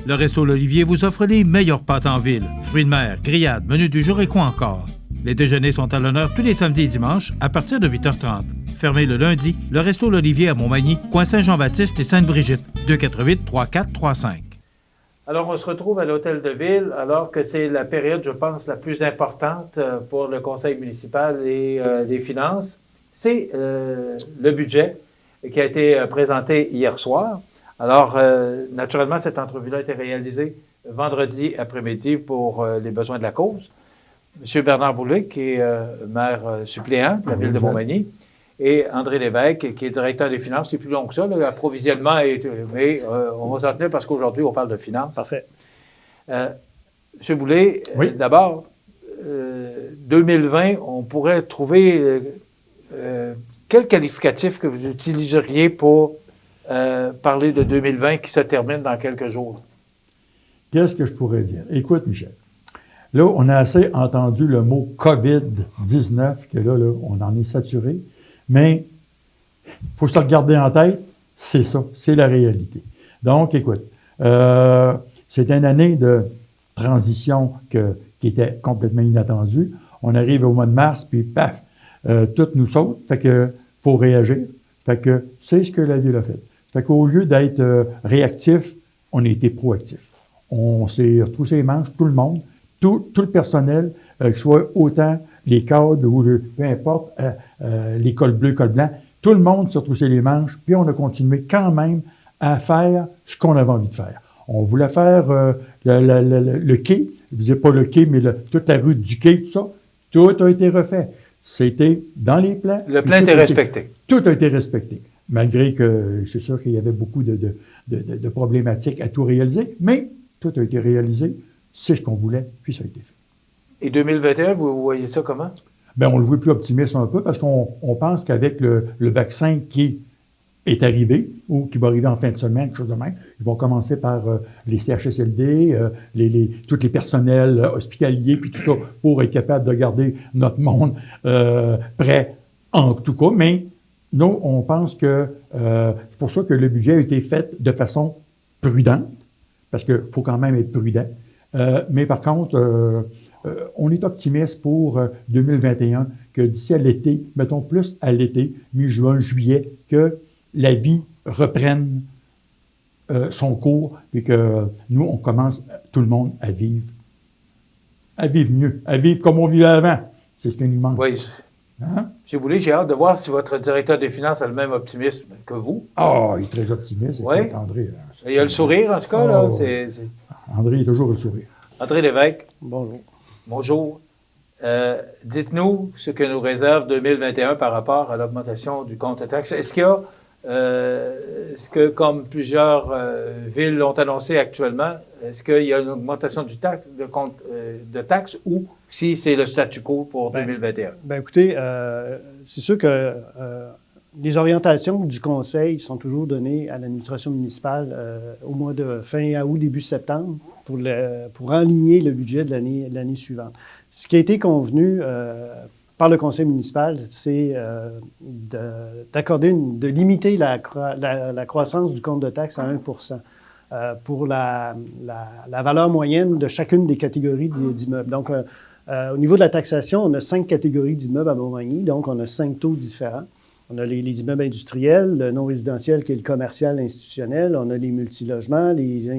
Le Resto L'Olivier vous offre les meilleures pâtes en ville. Fruits de mer, grillades, menus du jour et quoi encore. Les déjeuners sont à l'honneur tous les samedis et dimanches à partir de 8h30. Fermé le lundi, le Resto L'Olivier à Montmagny, coin Saint-Jean-Baptiste et Sainte-Brigitte. 248-3435. Alors, on se retrouve à l'Hôtel de Ville, alors que c'est la période, je pense, la plus importante pour le Conseil municipal et les finances. C'est le budget qui a été présenté hier soir. Alors, naturellement, cette entrevue-là a été réalisée vendredi après-midi pour les besoins de la cause. M. Bernard Boulay, qui est maire suppléant de la ville de Montmagny, et André Lévesque, qui est directeur des finances. C'est plus long que ça, là, approvisionnement, mais on va s'en tenir parce qu'aujourd'hui, on parle de finances. Parfait. M. Boulay, d'abord, 2020, on pourrait trouver quel qualificatif que vous utiliseriez pour parler de 2020 qui se termine dans quelques jours? Qu'est-ce que je pourrais dire? Écoute, Michel, là, on a assez entendu le mot COVID-19, que là, on en est saturé, mais il faut se le garder en tête, c'est ça, c'est la réalité. Donc, écoute, c'est une année de transition qui était complètement inattendue. On arrive au mois de mars, puis paf, tout nous saute, fait que faut réagir. Fait que c'est ce que la ville a fait. Fait qu'au lieu d'être réactif, on a été proactif. On s'est retroussé les manches, tout le monde, tout le personnel, que ce soit autant les cadres ou peu importe, les cols bleus, cols blancs, tout le monde s'est retroussé les manches, puis on a continué quand même à faire ce qu'on avait envie de faire. On voulait faire le quai, je ne disais pas le quai, mais toute la rue du quai, tout ça, tout a été refait. C'était dans les plans. Le plan était respecté. Tout a été respecté, malgré que c'est sûr qu'il y avait beaucoup de problématiques à tout réaliser, mais tout a été réalisé, c'est ce qu'on voulait, puis ça a été fait. Et 2021, vous voyez ça comment? Bien, on le voit plus optimiste un peu parce qu'on pense qu'avec le vaccin qui est arrivé ou qui va arriver en fin de semaine, quelque chose de même, ils vont commencer par les CHSLD, tous les personnels hospitaliers, puis tout ça, pour être capable de garder notre monde prêt en tout cas. Mais nous, on pense que c'est pour ça que le budget a été fait de façon prudente, parce qu'il faut quand même être prudent. Mais par contre, on est optimiste pour 2021, que d'ici à l'été, mettons plus à l'été, mi-juin, juillet, que la vie reprenne son cours et que nous, on commence, tout le monde, à vivre mieux, à vivre comme on vivait avant. C'est ce qui nous manque. Oui. Hein? M. Boulay, j'ai hâte de voir si votre directeur des finances a le même optimisme que vous. Ah, il est très optimiste. Oui. André. Il a le sourire, en tout cas. Là. André a toujours le sourire. André Lévesque. Bonjour. Bonjour. Dites-nous ce que nous réserve 2021 par rapport à l'augmentation du compte de taxes. Est-ce qu'il y a, est-ce que, comme plusieurs villes l'ont annoncé actuellement, est-ce qu'il y a une augmentation du compte de taxes ou si c'est le statu quo pour 2021? Bien, écoutez, c'est sûr que les orientations du Conseil sont toujours données à l'administration municipale au mois de fin août, début septembre, pour enligner le budget de l'année suivante. Ce qui a été convenu par le Conseil municipal, c'est de limiter la croissance du compte de taxes à 1 pour la valeur moyenne de chacune des catégories d'immeubles. Donc, au niveau de la taxation, on a 5 catégories d'immeubles à Montmagny, donc on a 5 taux différents. On a les immeubles industriels, le non résidentiel qui est le commercial institutionnel, on a les multilogements, les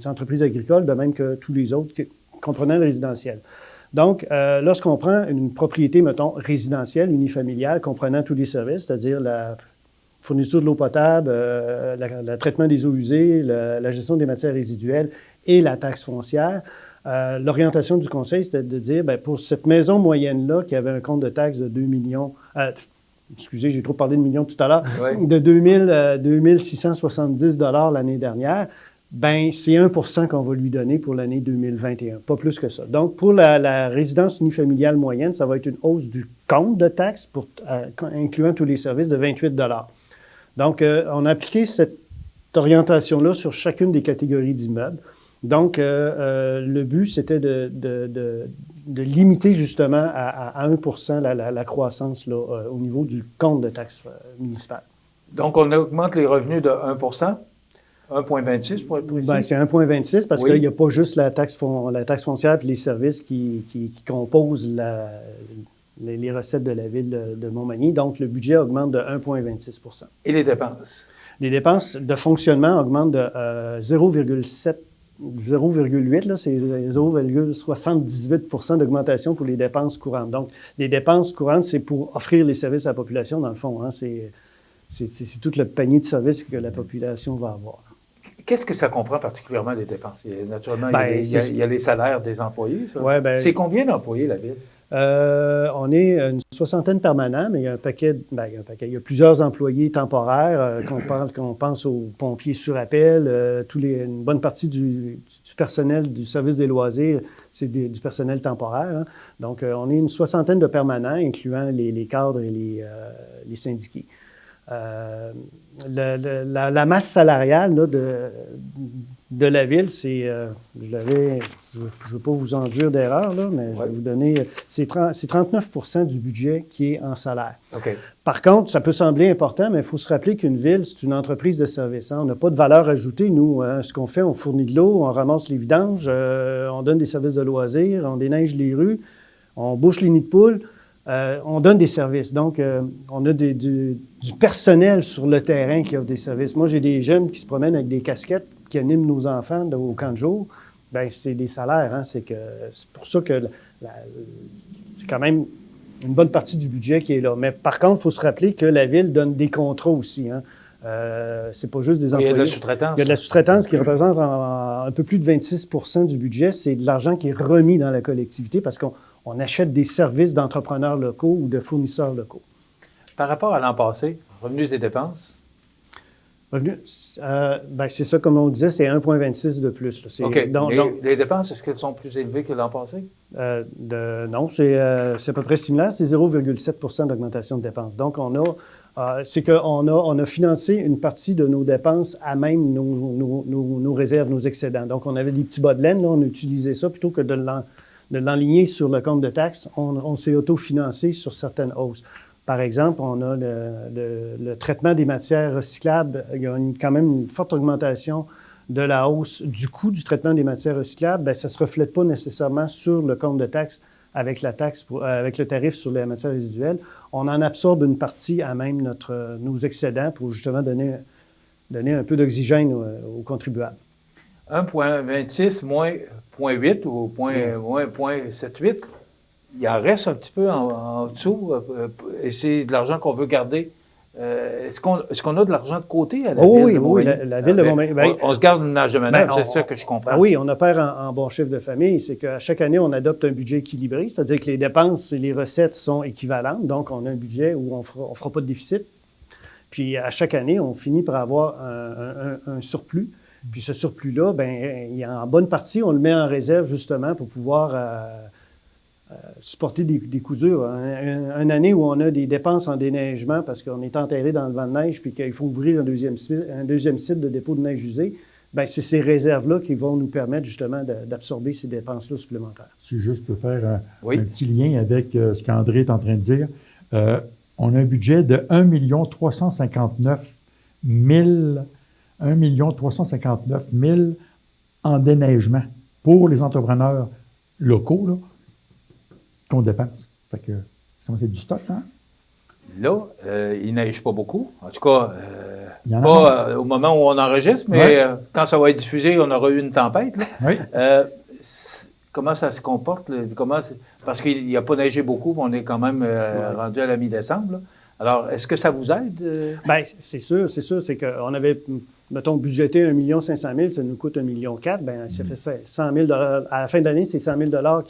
entreprises agricoles, de même que tous les autres comprenant le résidentiel. Donc, lorsqu'on prend une propriété, mettons, résidentielle, unifamiliale, comprenant tous les services, c'est-à-dire la fourniture de l'eau potable, le traitement des eaux usées, la gestion des matières résiduelles et la taxe foncière, l'orientation du Conseil, c'était de dire, bien, pour cette maison moyenne-là, qui avait un compte de taxe de 2 millions... excusez, j'ai trop parlé de millions tout à l'heure, oui. De 2670 $ l'année dernière, ben c'est 1 % qu'on va lui donner pour l'année 2021, pas plus que ça. Donc, pour la résidence unifamiliale moyenne, ça va être une hausse du compte de taxes, incluant tous les services, de 28 $. Donc, on a appliqué cette cette orientation-là sur chacune des catégories d'immeubles. Donc, le but, c'était de limiter justement à 1 % la croissance là, au niveau du compte de taxes municipales. Donc, on augmente les revenus de 1 1,26 pour être précis? Bien, c'est 1,26 parce qu'il n'y a pas juste la taxe foncière et les services qui composent les recettes de la ville de Montmagny. Donc, le budget augmente de 1,26 % Et les dépenses? Les dépenses de fonctionnement augmentent de 0,8 %, c'est 0,78 % d'augmentation pour les dépenses courantes. Donc, les dépenses courantes, c'est pour offrir les services à la population, dans le fond. Hein, c'est tout le panier de services que la population va avoir. Qu'est-ce que ça comprend particulièrement, les dépenses? Naturellement, Ben, il y a les salaires des employés, ça. Ouais, ben, c'est combien d'employés, la ville? On est une 60aine permanents, mais il y a un paquet. Il y a plusieurs employés temporaires. Qu'on pense aux pompiers sur appel, une bonne partie du personnel du service des loisirs, c'est du personnel temporaire. Hein. Donc, on est une 60aine de permanents, incluant les cadres et les syndiqués. La masse salariale là, de la ville, c'est, je ne veux pas vous enduire d'erreur, là, mais je vais vous donner, c'est 39 % du budget qui est en salaire. Okay. Par contre, ça peut sembler important, mais il faut se rappeler qu'une ville, c'est une entreprise de service. Hein. On n'a pas de valeur ajoutée, nous. Hein. Ce qu'on fait, on fournit de l'eau, on ramasse les vidanges, on donne des services de loisirs, on déneige les rues, on bouche les nids de poules. On donne des services. Donc, on a du personnel sur le terrain qui offre des services. Moi, j'ai des jeunes qui se promènent avec des casquettes, qui animent nos enfants au camp de jour. Bien, c'est des salaires. Hein? C'est pour ça que c'est quand même une bonne partie du budget qui est là. Mais par contre, il faut se rappeler que la ville donne des contrats aussi. Hein? C'est pas juste des employés. Il y a de la sous-traitance. Il y a de la sous-traitance qui représente un peu plus de 26 % du budget. C'est de l'argent qui est remis dans la collectivité parce qu'on achète des services d'entrepreneurs locaux ou de fournisseurs locaux. Par rapport à l'an passé, revenus et dépenses? Revenus, c'est ça, comme on disait, c'est 1,26 de plus. Là. OK. Les dépenses, est-ce qu'elles sont plus élevées que l'an passé? Non, c'est à peu près similaire. C'est 0,7 % d'augmentation de dépenses. Donc, on a financé une partie de nos dépenses à même nos réserves, nos excédents. Donc, on avait des petits bas de laine, là, on a utilisé ça plutôt que de l'enligner sur le compte de taxes. On s'est autofinancé sur certaines hausses. Par exemple, on a le traitement des matières recyclables. Il y a quand même une forte augmentation de la hausse du coût du traitement des matières recyclables. Bien, ça ne se reflète pas nécessairement sur le compte de taxes avec le tarif sur les matières résiduelles. On en absorbe une partie à même nos excédents pour justement donner un peu d'oxygène aux contribuables. 1,26 moins 0,8 ou moins 0,78, il en reste un petit peu en dessous et c'est de l'argent qu'on veut garder. Est-ce qu'on a de l'argent de côté à la ville de Montmagny? Oui, la ville de Montmagny. On se garde une marge de manœuvre, c'est ça que je comprends. Oui, on opère en bon chiffre de famille. C'est qu'à chaque année, on adopte un budget équilibré, c'est-à-dire que les dépenses et les recettes sont équivalentes. Donc, on a un budget où on ne fera pas de déficit. Puis, à chaque année, on finit par avoir un surplus. Puis, ce surplus-là, en bonne partie, on le met en réserve justement pour pouvoir supporter des coups durs. Une année où on a des dépenses en déneigement parce qu'on est enterré dans le vent de neige puis qu'il faut ouvrir un deuxième site de dépôt de neige usée, bien, c'est ces réserves-là qui vont nous permettre justement d'absorber ces dépenses-là supplémentaires. Si je peux faire un petit lien avec ce qu'André est en train de dire, on a un budget de 1 359 000 en déneigement pour les entrepreneurs locaux là, qu'on dépense. Fait que c'est du stock, hein? Là, il ne neige pas beaucoup. En tout cas, pas au moment où on enregistre, mais quand ça va être diffusé, on aura eu une tempête. Là. Oui. Comment ça se comporte? Parce qu'il n'y a pas neigé beaucoup, mais on est quand même rendu à la mi-décembre. Là. Alors, est-ce que ça vous aide? Bien, c'est sûr. C'est qu'on avait, mettons, budgété 1 500 000, ça nous coûte 1,4 million. Bien, ça fait 100 000 $. À la fin de l'année, c'est 100 000 $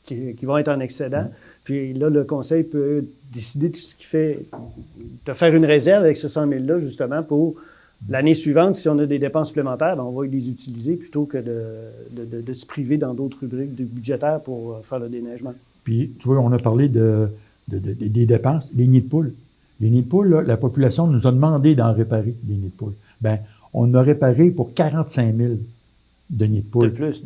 qui vont être en excédent. Puis là, le conseil peut décider tout ce qui fait, de faire une réserve avec ce 100 000 $, justement, pour l'année suivante, si on a des dépenses supplémentaires, bien, on va les utiliser plutôt que de se priver dans d'autres rubriques budgétaires pour faire le déneigement. Puis, tu vois, on a parlé des dépenses, les nids de poules. Les nids de poules, là, la population nous a demandé d'en réparer des nids de poules. Bien, on a réparé pour 45 000 de nids de poules. De plus.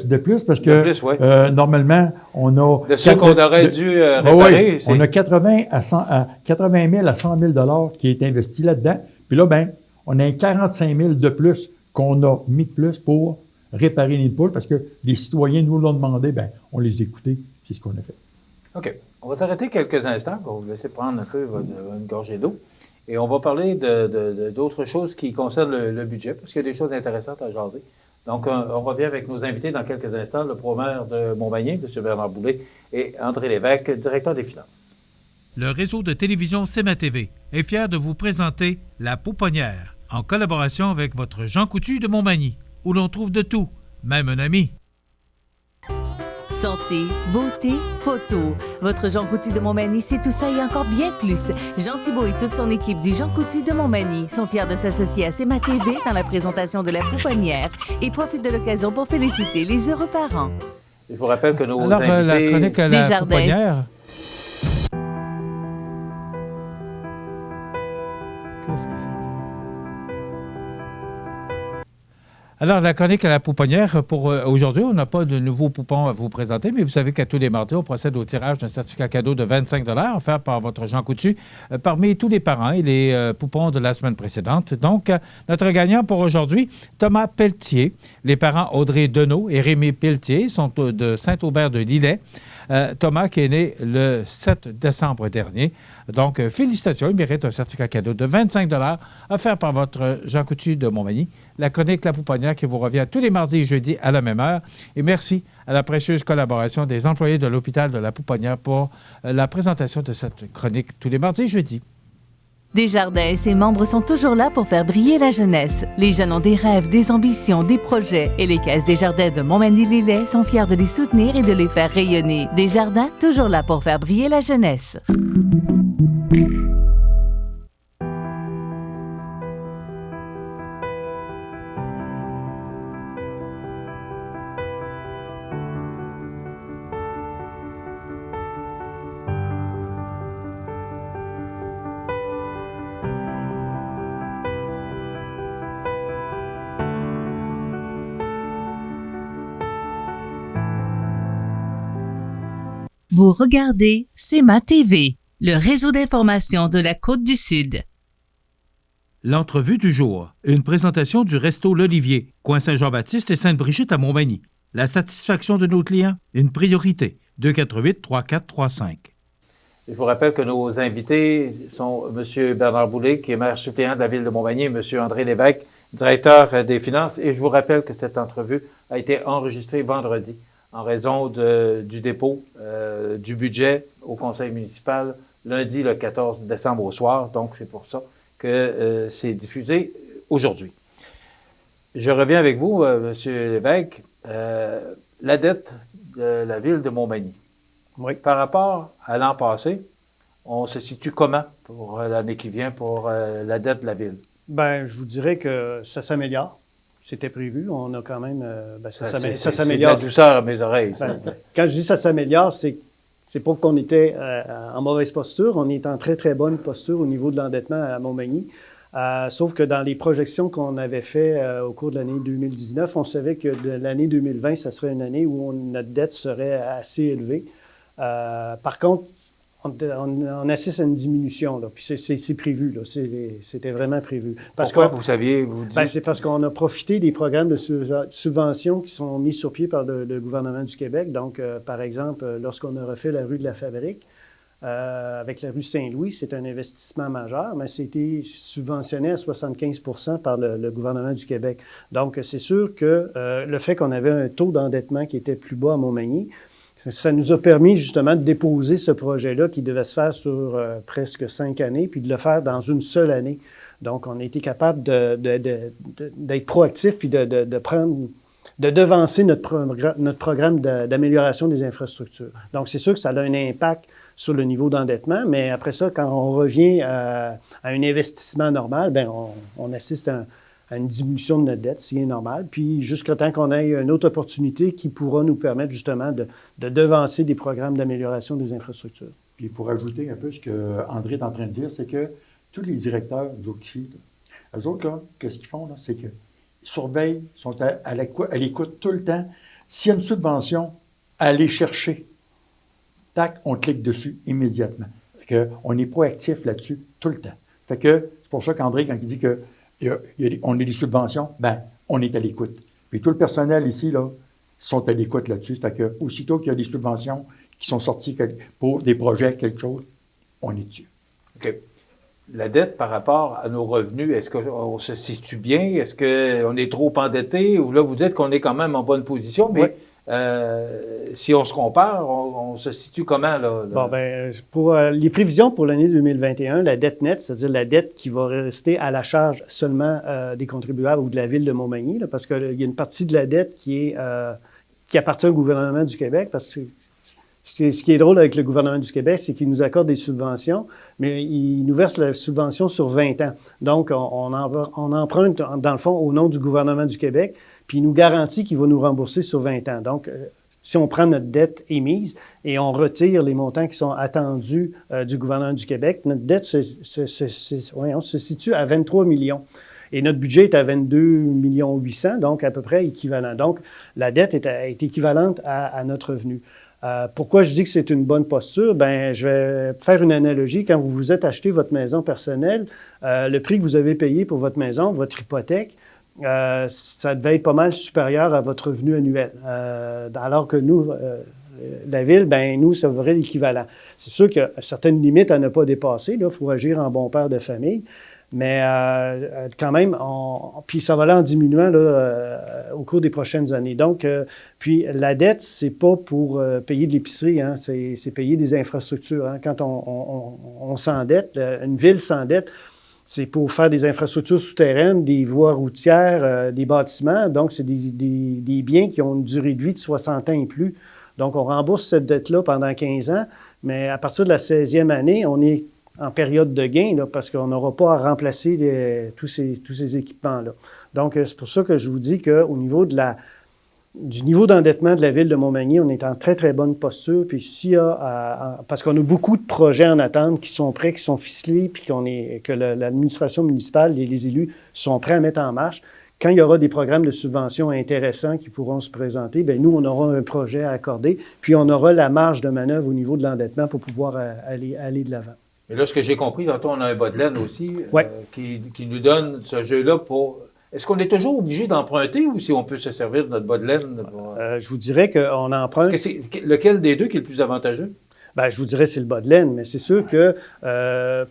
De plus, parce que normalement, on a... De ce qu'on aurait dû réparer. Oui, on a 80 000 à 100 000 qui est investi là-dedans. Puis là, ben, on a 45 000 de plus qu'on a mis de plus pour réparer les nids de poules, parce que les citoyens nous l'ont demandé, ben, on les a écoutés, c'est ce qu'on a fait. OK. On va s'arrêter quelques instants pour vous laisser prendre un peu une gorgée d'eau. Et on va parler d'autres choses qui concernent le budget, parce qu'il y a des choses intéressantes à jaser. Donc, on revient avec nos invités dans quelques instants, le pro-maire de Montmagny, M. Bernard Boulay, et André Lévesque, directeur des finances. Le réseau de télévision CMA-TV est fier de vous présenter La Pouponnière, en collaboration avec votre Jean Coutu de Montmagny, où l'on trouve de tout, même un ami. Santé, beauté, photo. Votre Jean Coutu de Montmagny, c'est tout ça et encore bien plus. Jean Thibault et toute son équipe du Jean Coutu de Montmagny sont fiers de s'associer à CMA-TV dans la présentation de La Pouponnière et profitent de l'occasion pour féliciter les heureux parents. Je vous rappelle que nos Alors, invités... la chronique à La Pouponnière... Qu'est-ce que c'est? Alors, la chronique à La Pouponnière, pour aujourd'hui, on n'a pas de nouveaux poupons à vous présenter, mais vous savez qu'à tous les mardis, on procède au tirage d'un certificat cadeau de 25 $ offert par votre Jean Coutu parmi tous les parents et les poupons de la semaine précédente. Donc, notre gagnant pour aujourd'hui, Thomas Pelletier. Les parents Audrey Deneau et Rémi Pelletier sont de Saint-Aubert-de-Lillet. Thomas qui est né le 7 décembre dernier. Donc, félicitations, il mérite un certificat cadeau de 25 $ offert par votre Jean Coutu de Montmagny. La chronique La Pouponnière qui vous revient tous les mardis et jeudis à la même heure. Et merci à la précieuse collaboration des employés de l'hôpital de La Pouponnière pour la présentation de cette chronique tous les mardis et jeudis. Desjardins et ses membres sont toujours là pour faire briller la jeunesse. Les jeunes ont des rêves, des ambitions, des projets. Et les Caisses Desjardins de Montmagny-Lillet sont fiers de les soutenir et de les faire rayonner. Desjardins, toujours là pour faire briller la jeunesse. Vous regardez CMA-TV, le réseau d'information de la Côte-du-Sud. L'entrevue du jour, une présentation du Resto L'Olivier, coin Saint-Jean-Baptiste et Sainte-Brigitte à Montmagny. La satisfaction de nos clients, une priorité. 248-3435. Je vous rappelle que nos invités sont M. Bernard Boulay, qui est maire suppléant de la ville de Montmagny, et M. André Lévesque, directeur des finances. Et je vous rappelle que cette entrevue a été enregistrée vendredi en raison du dépôt du budget au conseil municipal lundi, le 14 décembre au soir. Donc, c'est pour ça que c'est diffusé aujourd'hui. Je reviens avec vous, M. Lévesque. La dette de la ville de Montmagny. Oui. Par rapport à l'an passé, on se situe comment pour l'année qui vient pour la dette de la ville? Bien, je vous dirais que ça s'améliore. C'était prévu. On a quand même... ça s'améliore. C'est de la douceur à mes oreilles. Quand je dis ça s'améliore, c'est pas qu'on était en mauvaise posture. On est en très, très bonne posture au niveau de l'endettement à Montmagny. Sauf que dans les projections qu'on avait fait au cours de l'année 2019, on savait que de l'année 2020, ça serait une année où notre dette serait assez élevée. Par contre, on assiste à une diminution, là, puis c'est prévu, là, c'était vraiment prévu. Pourquoi vous saviez? C'est parce qu'on a profité des programmes de subventions qui sont mis sur pied par le gouvernement du Québec. Donc, par exemple, lorsqu'on a refait la rue de la Fabrique, avec la rue Saint-Louis, c'est un investissement majeur, mais c'était subventionné à 75 % par le gouvernement du Québec. Donc, c'est sûr que le fait qu'on avait un taux d'endettement qui était plus bas à Montmagny, ça nous a permis justement de déposer ce projet-là qui devait se faire sur presque 5 années, puis de le faire dans une seule année. Donc, on a été capable d'être proactif puis de devancer notre programme d'amélioration des infrastructures. Donc, c'est sûr que ça a un impact sur le niveau d'endettement, mais après ça, quand on revient à un investissement normal, bien, on assiste à une diminution de notre dette, ce qui est normal, puis jusqu'à temps qu'on ait une autre opportunité qui pourra nous permettre justement de devancer des programmes d'amélioration des infrastructures. Puis pour ajouter un peu ce qu'André est en train de dire, c'est que tous les directeurs du ici Eux autres, là, qu'est-ce qu'ils font, là? C'est qu'ils surveillent, sont à l'écoute tout le temps. S'il y a une subvention, allez chercher. Tac, on clique dessus immédiatement. Fait on est proactif là-dessus tout le temps. Fait que c'est pour ça qu'André, quand il dit qu'on a des subventions, ben on est à l'écoute. Puis tout le personnel ici, là, sont à l'écoute là-dessus. Fait que aussitôt qu'il y a des subventions qui sont sorties pour des projets, quelque chose, on est dessus. OK. La dette par rapport à nos revenus, est-ce qu'on se situe bien? Est-ce qu'on est trop endetté? Ou là, vous dites qu'on est quand même en bonne position, mais si on se compare, on se situe comment? Là? Bon, ben, pour les prévisions pour l'année 2021, la dette nette, c'est-à-dire la dette qui va rester à la charge seulement des contribuables ou de la Ville de Montmagny, là, parce qu'il y a une partie de la dette qui appartient au gouvernement du Québec, parce que ce qui est drôle avec le gouvernement du Québec, c'est qu'il nous accorde des subventions, mais il nous verse la subvention sur 20 ans. Donc, on emprunte, dans le fond, au nom du gouvernement du Québec, puis il nous garantit qu'il va nous rembourser sur 20 ans. Donc, si on prend notre dette émise et on retire les montants qui sont attendus du gouvernement du Québec, notre dette se situe à 23 millions. Et notre budget est à 22 800 000, donc à peu près équivalent. Donc, la dette est équivalente à notre revenu. Pourquoi je dis que c'est une bonne posture? Bien, je vais faire une analogie. Quand vous vous êtes acheté votre maison personnelle, le prix que vous avez payé pour votre maison, votre hypothèque, ça devait être pas mal supérieur à votre revenu annuel. Alors que nous, la Ville, bien, nous, ça vaudrait l'équivalent. C'est sûr qu'il y a certaines limites à ne pas dépasser. Il faut agir en bon père de famille. Mais quand même, puis ça va aller en diminuant là, au cours des prochaines années. Donc, puis la dette, c'est pas pour payer de l'épicerie, hein, c'est payer des infrastructures. Hein. Quand on s'endette, une ville s'endette, c'est pour faire des infrastructures souterraines, des voies routières, des bâtiments. Donc, c'est des biens qui ont une durée de vie de 60 ans et plus. Donc, on rembourse cette dette-là pendant 15 ans, mais à partir de la 16e année, on est en période de gain, là, parce qu'on n'aura pas à remplacer tous ces équipements-là. Donc, c'est pour ça que je vous dis qu'au niveau du niveau d'endettement de la Ville de Montmagny, on est en très, très bonne posture. Puis s'il y a, parce qu'on a beaucoup de projets en attente qui sont prêts, qui sont ficelés, puis que l'administration municipale et les élus sont prêts à mettre en marche. Quand il y aura des programmes de subvention intéressants qui pourront se présenter, bien, nous, on aura un projet à accorder, puis on aura la marge de manœuvre au niveau de l'endettement pour pouvoir aller de l'avant. Mais là, ce que j'ai compris, tantôt, on a un bas de laine aussi qui nous donne ce jeu-là pour... Est-ce qu'on est toujours obligé d'emprunter ou si on peut se servir de notre bas de laine? Pour... je vous dirais qu'on emprunte... Lequel des deux qui est le plus avantageux? Bien, je vous dirais c'est le bas de laine, mais c'est sûr que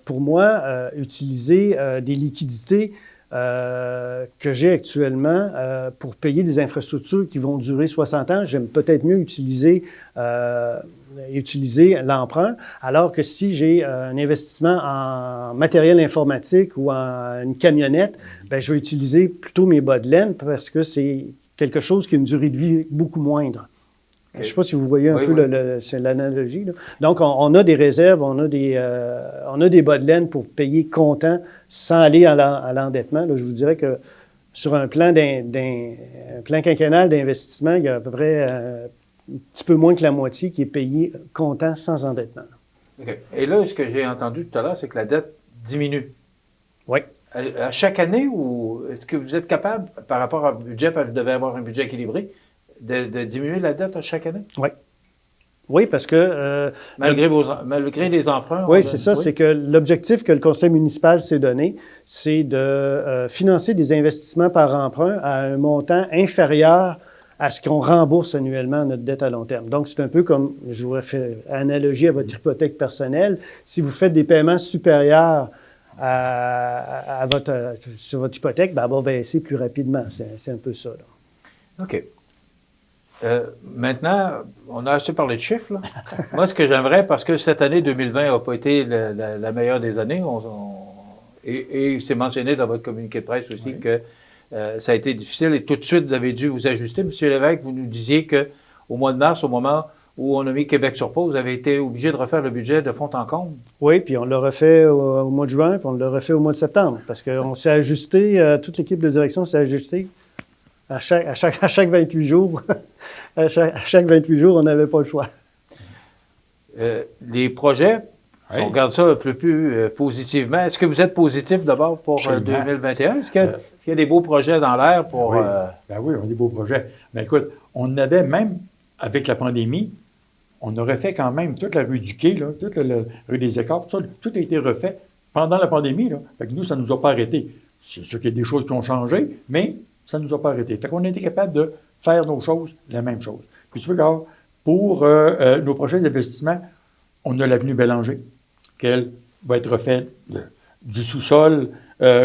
pour moi, utiliser des liquidités que j'ai actuellement pour payer des infrastructures qui vont durer 60 ans, j'aime peut-être mieux utiliser l'emprunt, alors que si j'ai un investissement en matériel informatique ou en une camionnette, bien, je vais utiliser plutôt mes bas de laine parce que c'est quelque chose qui a une durée de vie beaucoup moindre. Je ne sais pas si vous voyez un peu c'est l'analogie. Là. Donc, on a des réserves, on a des bas de laine pour payer comptant sans aller à l'endettement. Là, je vous dirais que sur un plan quinquennal d'investissement, il y a à peu près un petit peu moins que la moitié qui est payé comptant sans endettement. Okay. Et là, ce que j'ai entendu tout à l'heure, c'est que la dette diminue. Oui. À chaque année, ou est-ce que vous êtes capable, par rapport à budget, vous devez avoir un budget équilibré, de diminuer la dette à chaque année? Oui. Oui, parce que... malgré les emprunts... Oui, c'est ça. Oui. C'est que l'objectif que le conseil municipal s'est donné, c'est de financer des investissements par emprunt à un montant inférieur à ce qu'on rembourse annuellement notre dette à long terme. Donc, c'est un peu comme, je vous fais analogie à votre hypothèque personnelle. Si vous faites des paiements supérieurs sur votre hypothèque, ben, elle va baisser plus rapidement. C'est un peu ça. Là. OK. Maintenant, on a assez parlé de chiffres. Là. Moi, ce que j'aimerais, parce que cette année 2020 n'a pas été la meilleure des années, et c'est mentionné dans votre communiqué de presse aussi que ça a été difficile et tout de suite, vous avez dû vous ajuster. Monsieur Lévesque, vous nous disiez qu'au mois de mars, au moment où on a mis Québec sur pause, vous avez été obligé de refaire le budget de fond en comble. Oui, puis on l'a refait au mois de juin, puis on l'a refait au mois de septembre, parce qu'on s'est ajusté, toute l'équipe de direction s'est ajustée à chaque 28 jours. à chaque 28 jours, on n'avait pas le choix. Les projets, Si on regarde ça un peu plus positivement, est-ce que vous êtes positif d'abord pour 2021? Est-ce qu'il y a des beaux projets dans l'air pour... Oui. Ben oui, on a des beaux projets. Mais écoute, on avait même, avec la pandémie, on aurait fait quand même toute la rue du Quai, là, toute la rue des Écarts, tout a été refait pendant la pandémie. Là. Fait que nous, ça ne nous a pas arrêtés. C'est sûr qu'il y a des choses qui ont changé, mais ça ne nous a pas arrêtés. Fait qu'on a été capable de faire nos choses, la même chose. Puis tu vois, pour nos prochains investissements, on a l'avenue Bélanger, qu'elle va être refaite du sous-sol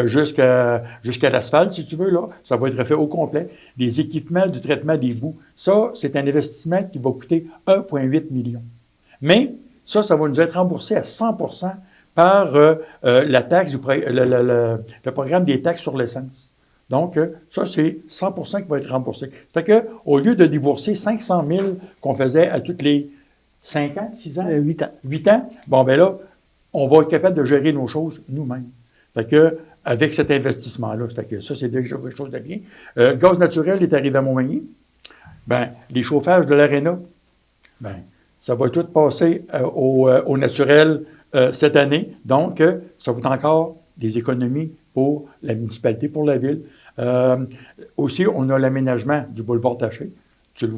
jusqu'à l'asphalte, si tu veux, là. Ça va être refait au complet. Les équipements du traitement des boues, ça, c'est un investissement qui va coûter 1,8 million. Mais ça va nous être remboursé à 100% par la taxe, le programme des taxes sur l'essence. Donc, ça, c'est 100% qui va être remboursé. Fait que, au lieu de débourser 500 000 qu'on faisait à toutes les 5 ans, 6 ans? 8 ans. 8 ans? Bon, ben là, on va être capable de gérer nos choses nous-mêmes. Fait que, avec cet investissement-là, fait que ça, c'est déjà quelque chose de bien. Le gaz naturel est arrivé à Montmagny. Ben, les chauffages de l'aréna, ben, ça va tout passer au naturel cette année. Donc, ça va être encore des économies pour la municipalité, pour la ville. Aussi, on a l'aménagement du boulevard Taché. Tu le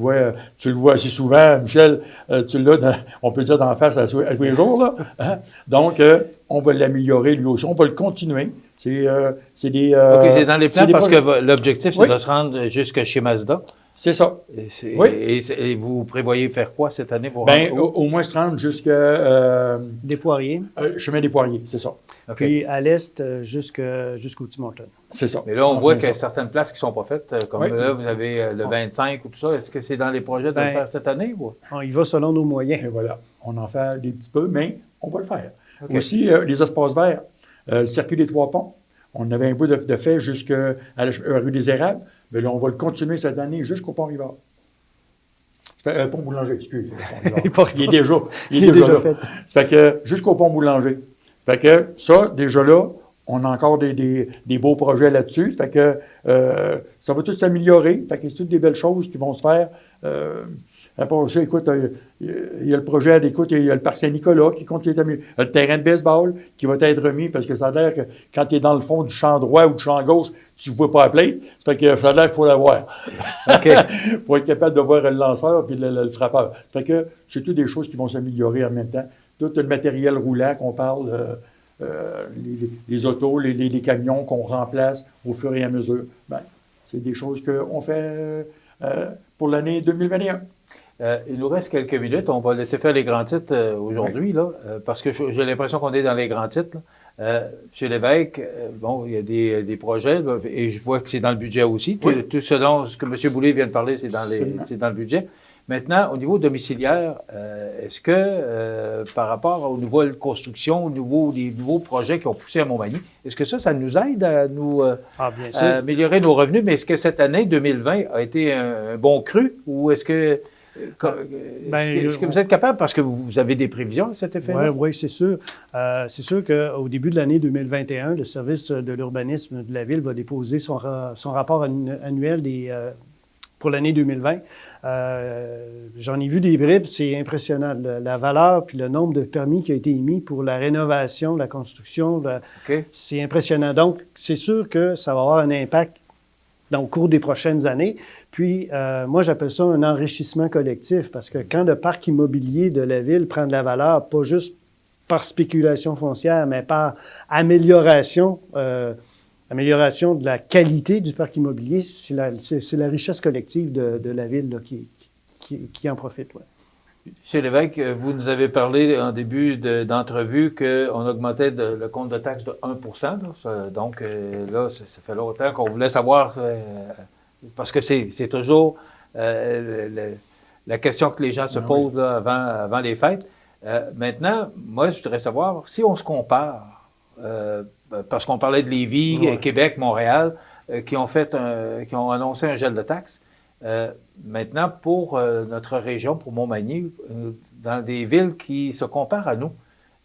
vois assez souvent, Michel, tu l'as, on peut dire d'en face à tous les jours, là. Hein? Donc, on va l'améliorer lui aussi. On va le continuer. C'est des... OK, c'est dans les plans parce que l'objectif, c'est de se rendre jusque chez Mazda. C'est ça. Et vous prévoyez faire quoi cette année? Au moins se rendre jusqu'à... Des Poiriers. Chemin des Poiriers, c'est ça. Okay. Puis à l'est, jusqu'au Tim Hortons. C'est ça. Mais là, on voit qu'il y a certaines places qui ne sont pas faites. Comme là, vous avez le 25 ou tout ça. Est-ce que c'est dans les projets de le faire cette année? Ou? On y va selon nos moyens. Et voilà. On en fait des petits peu, mais on va le faire. Okay. Aussi, les espaces verts, le circuit des Trois Ponts. On avait un bout de fait jusqu'à la rue des Érables. Mais là, on va le continuer cette année jusqu'au Pont-Rivard. Pont Boulanger, excuse. Il est déjà fait. Ça fait que jusqu'au Pont Boulanger. Fait que ça, déjà là, on a encore des beaux projets là-dessus. Fait que ça va tout s'améliorer. Fait que c'est toutes des belles choses qui vont se faire. Après ça, écoute, il y a le projet, écoute, il y a le parc Saint-Nicolas qui continue d'améliorer. Le terrain de baseball qui va être remis parce que ça a l'air que quand tu es dans le fond du champ droit ou du champ gauche, tu ne vois pas la plate. Ça fait que ça a l'air qu'il faut l'avoir. OK. Il faut être capable de voir le lanceur puis le frappeur. Ça fait que c'est toutes des choses qui vont s'améliorer en même temps. Tout le matériel roulant qu'on parle, les autos, les camions qu'on remplace au fur et à mesure, ben, c'est des choses qu'on fait pour l'année 2021. Il nous reste quelques minutes. On va laisser faire les grands titres aujourd'hui, là, parce que j'ai l'impression qu'on est dans les grands titres. Monsieur Lévesque, bon, il y a des projets, là, et je vois que c'est dans le budget aussi. Tout ce que M. Boulay vient de parler, c'est dans le budget. Maintenant, au niveau domiciliaire, est-ce que par rapport aux nouvelles constructions, les nouveaux projets qui ont poussé à Montmagny, est-ce que ça nous aide à nous à améliorer nos revenus? Mais est-ce que cette année 2020 a été un bon cru ou est-ce que est-ce que vous êtes capable, parce que vous avez des prévisions à cet effet-là? Oui, c'est sûr. C'est sûr qu'au début de l'année 2021, le service de l'urbanisme de la Ville va déposer son rapport annuel pour l'année 2020. J'en ai vu des bribes, c'est impressionnant. La valeur puis le nombre de permis qui a été émis pour la rénovation, la construction, c'est impressionnant. Donc, c'est sûr que ça va avoir un impact au cours des prochaines années. Puis, moi, j'appelle ça un enrichissement collectif parce que quand le parc immobilier de la Ville prend de la valeur, pas juste par spéculation foncière, mais par amélioration de la qualité du parc immobilier, c'est la richesse collective de la Ville là, qui en profite. Ouais. M. Lévesque, vous nous avez parlé en début d'entrevue qu'on augmentait le compte de taxe de 1 là. Donc, là, ça fait longtemps qu'on voulait savoir, parce que c'est toujours la question que les gens se posent là, avant les fêtes. Maintenant, moi, je voudrais savoir, si on se compare, parce qu'on parlait de Lévis, Québec, Montréal, qui ont annoncé un gel de taxes. Maintenant, pour notre région, pour Montmagny, dans des villes qui se comparent à nous,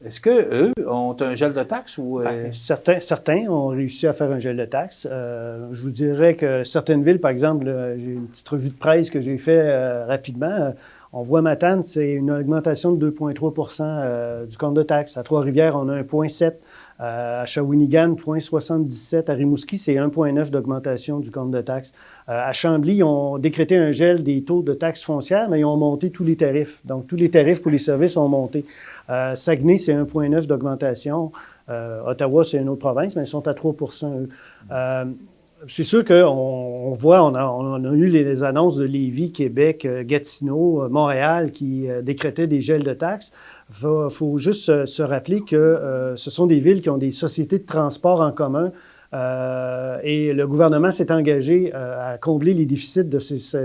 est-ce qu'eux ont un gel de taxes? Ou, certains ont réussi à faire un gel de taxes. Je vous dirais que certaines villes, par exemple, j'ai une petite revue de presse que j'ai fait rapidement, On voit Matane, c'est une augmentation de 2,3 du compte de taxes. À Trois-Rivières, on a 1,7. À Shawinigan, 0,77. À Rimouski, c'est 1,9 d'augmentation du compte de taxes. À Chambly, ils ont décrété un gel des taux de taxes foncières, mais ils ont monté tous les tarifs. Donc, tous les tarifs pour les services ont monté. Saguenay, c'est 1,9 d'augmentation. Ottawa, c'est une autre province, mais ils sont à 3 eux. C'est sûr qu'on voit, on a eu les annonces de Lévis, Québec, Gatineau, Montréal qui décrétaient des gels de taxes. Il faut juste se rappeler que ce sont des villes qui ont des sociétés de transport en commun et le gouvernement s'est engagé à combler les déficits de ces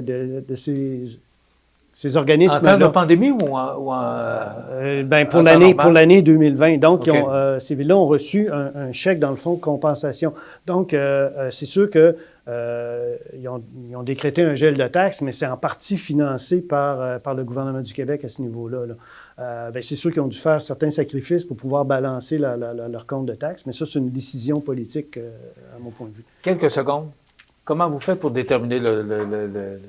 organismes-là. En temps de pandémie ou pour l'année 2020. Donc, ces villes-là ont reçu un chèque, dans le fond, de compensation. Donc, c'est sûr qu'ils ont décrété un gel de taxes, mais c'est en partie financé par le gouvernement du Québec à ce niveau-là. C'est sûr qu'ils ont dû faire certains sacrifices pour pouvoir balancer leur compte de taxes, mais ça, c'est une décision politique, à mon point de vue. Quelques secondes. Comment vous faites pour déterminer le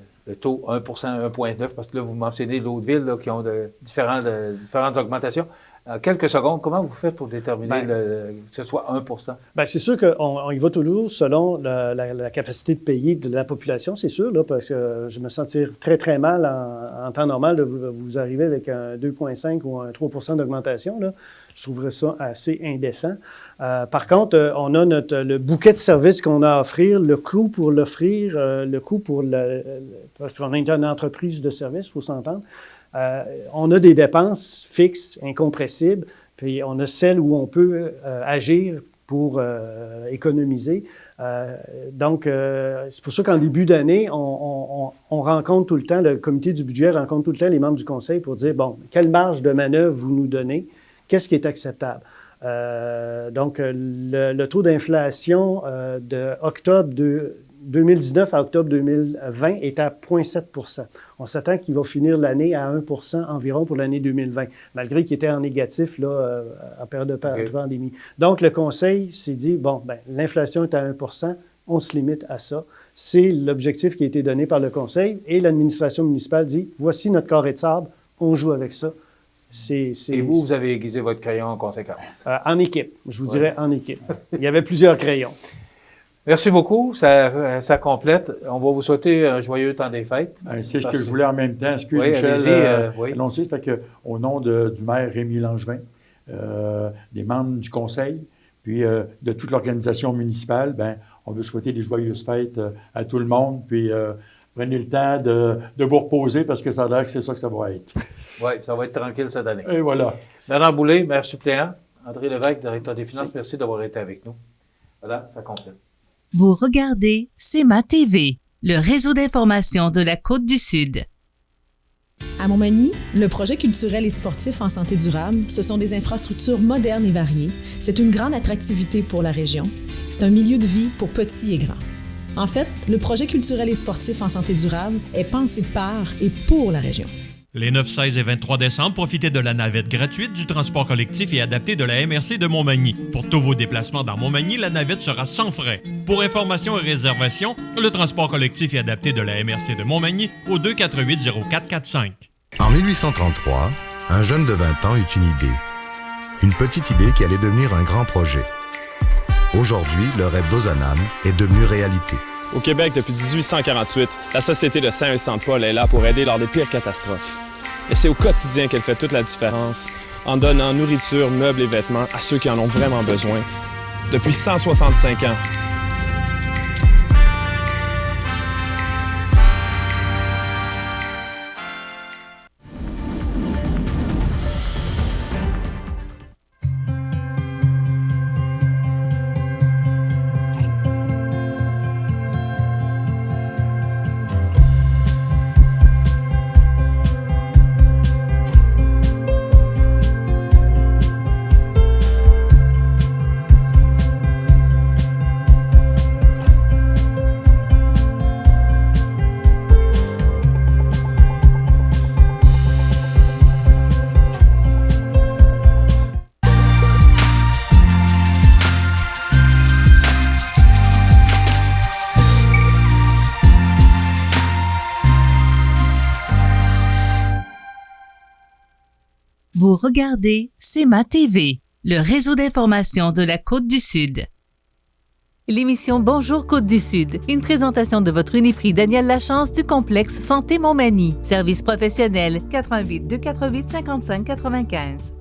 taux 1 1,9 parce que là, vous mentionnez d'autres villes là, qui ont différentes augmentations. En quelques secondes, comment vous faites pour déterminer que ce soit 1 c'est sûr qu'on y va toujours selon la capacité de payer de la population, c'est sûr, là, parce que je me sentirais très, très mal en temps normal de vous arriver avec un 2,5 ou un 3 d'augmentation. Là. Je trouverais ça assez indécent. Par contre, on a le bouquet de services qu'on a à offrir, le coût pour l'offrir, parce qu'on est une entreprise de services, il faut s'entendre. On a des dépenses fixes, incompressibles, puis on a celles où on peut agir pour économiser. Donc, c'est pour ça qu'en début d'année, on rencontre tout le temps, le comité du budget rencontre tout le temps les membres du conseil pour dire, bon, quelle marge de manœuvre vous nous donnez? Qu'est-ce qui est acceptable? Donc, le taux d'inflation de octobre 2019 à octobre 2020 est à 0,7 On s'attend qu'il va finir l'année à 1 environ pour l'année 2020, malgré qu'il était en négatif là, en période de pandémie. Donc, le Conseil s'est dit, bon, l'inflation est à 1 on se limite à ça. C'est l'objectif qui a été donné par le Conseil et l'administration municipale dit, voici notre carré de sable, on joue avec ça. Et vous avez aiguisé votre crayon en conséquence? En équipe, je vous dirais en équipe. Il y avait plusieurs crayons. Merci beaucoup, ça complète. On va vous souhaiter un joyeux temps des fêtes. C'est ce que je voulais en même temps. Excusez Michel, annoncer, c'est qu'au nom du maire Rémi Langevin, des membres du conseil, puis de toute l'organisation municipale, on veut souhaiter des joyeuses fêtes à tout le monde, puis prenez le temps de vous reposer parce que ça a l'air que c'est ça que ça va être. Oui, ça va être tranquille cette année. Et voilà. Bernard Boulay, maire suppléant. André Lévesque, directeur des finances, merci d'avoir été avec nous. Voilà, ça complète. Vous regardez CEMA TV, le réseau d'information de la Côte-du-Sud. À Montmagny, le projet culturel et sportif en santé durable, ce sont des infrastructures modernes et variées. C'est une grande attractivité pour la région. C'est un milieu de vie pour petits et grands. En fait, le projet culturel et sportif en santé durable est pensé par et pour la région. Les 9, 16 et 23 décembre, profitez de la navette gratuite du transport collectif et adapté de la MRC de Montmagny. Pour tous vos déplacements dans Montmagny, la navette sera sans frais. Pour information et réservation, le transport collectif et adapté de la MRC de Montmagny au 248-0445. En 1833, un jeune de 20 ans eut une idée. Une petite idée qui allait devenir un grand projet. Aujourd'hui, le rêve d'Ozanam est devenu réalité. Au Québec, depuis 1848, la Société de Saint-Vincent-de-Paul est là pour aider lors des pires catastrophes. Et c'est au quotidien qu'elle fait toute la différence, en donnant nourriture, meubles et vêtements à ceux qui en ont vraiment besoin. Depuis 165 ans, Vous regardez CEMA TV, le réseau d'information de la Côte-du-Sud. L'émission Bonjour Côte-du-Sud, une présentation de votre Uniprix Daniel Lachance du complexe Santé Montmagny. Service professionnel 88 248 55 95.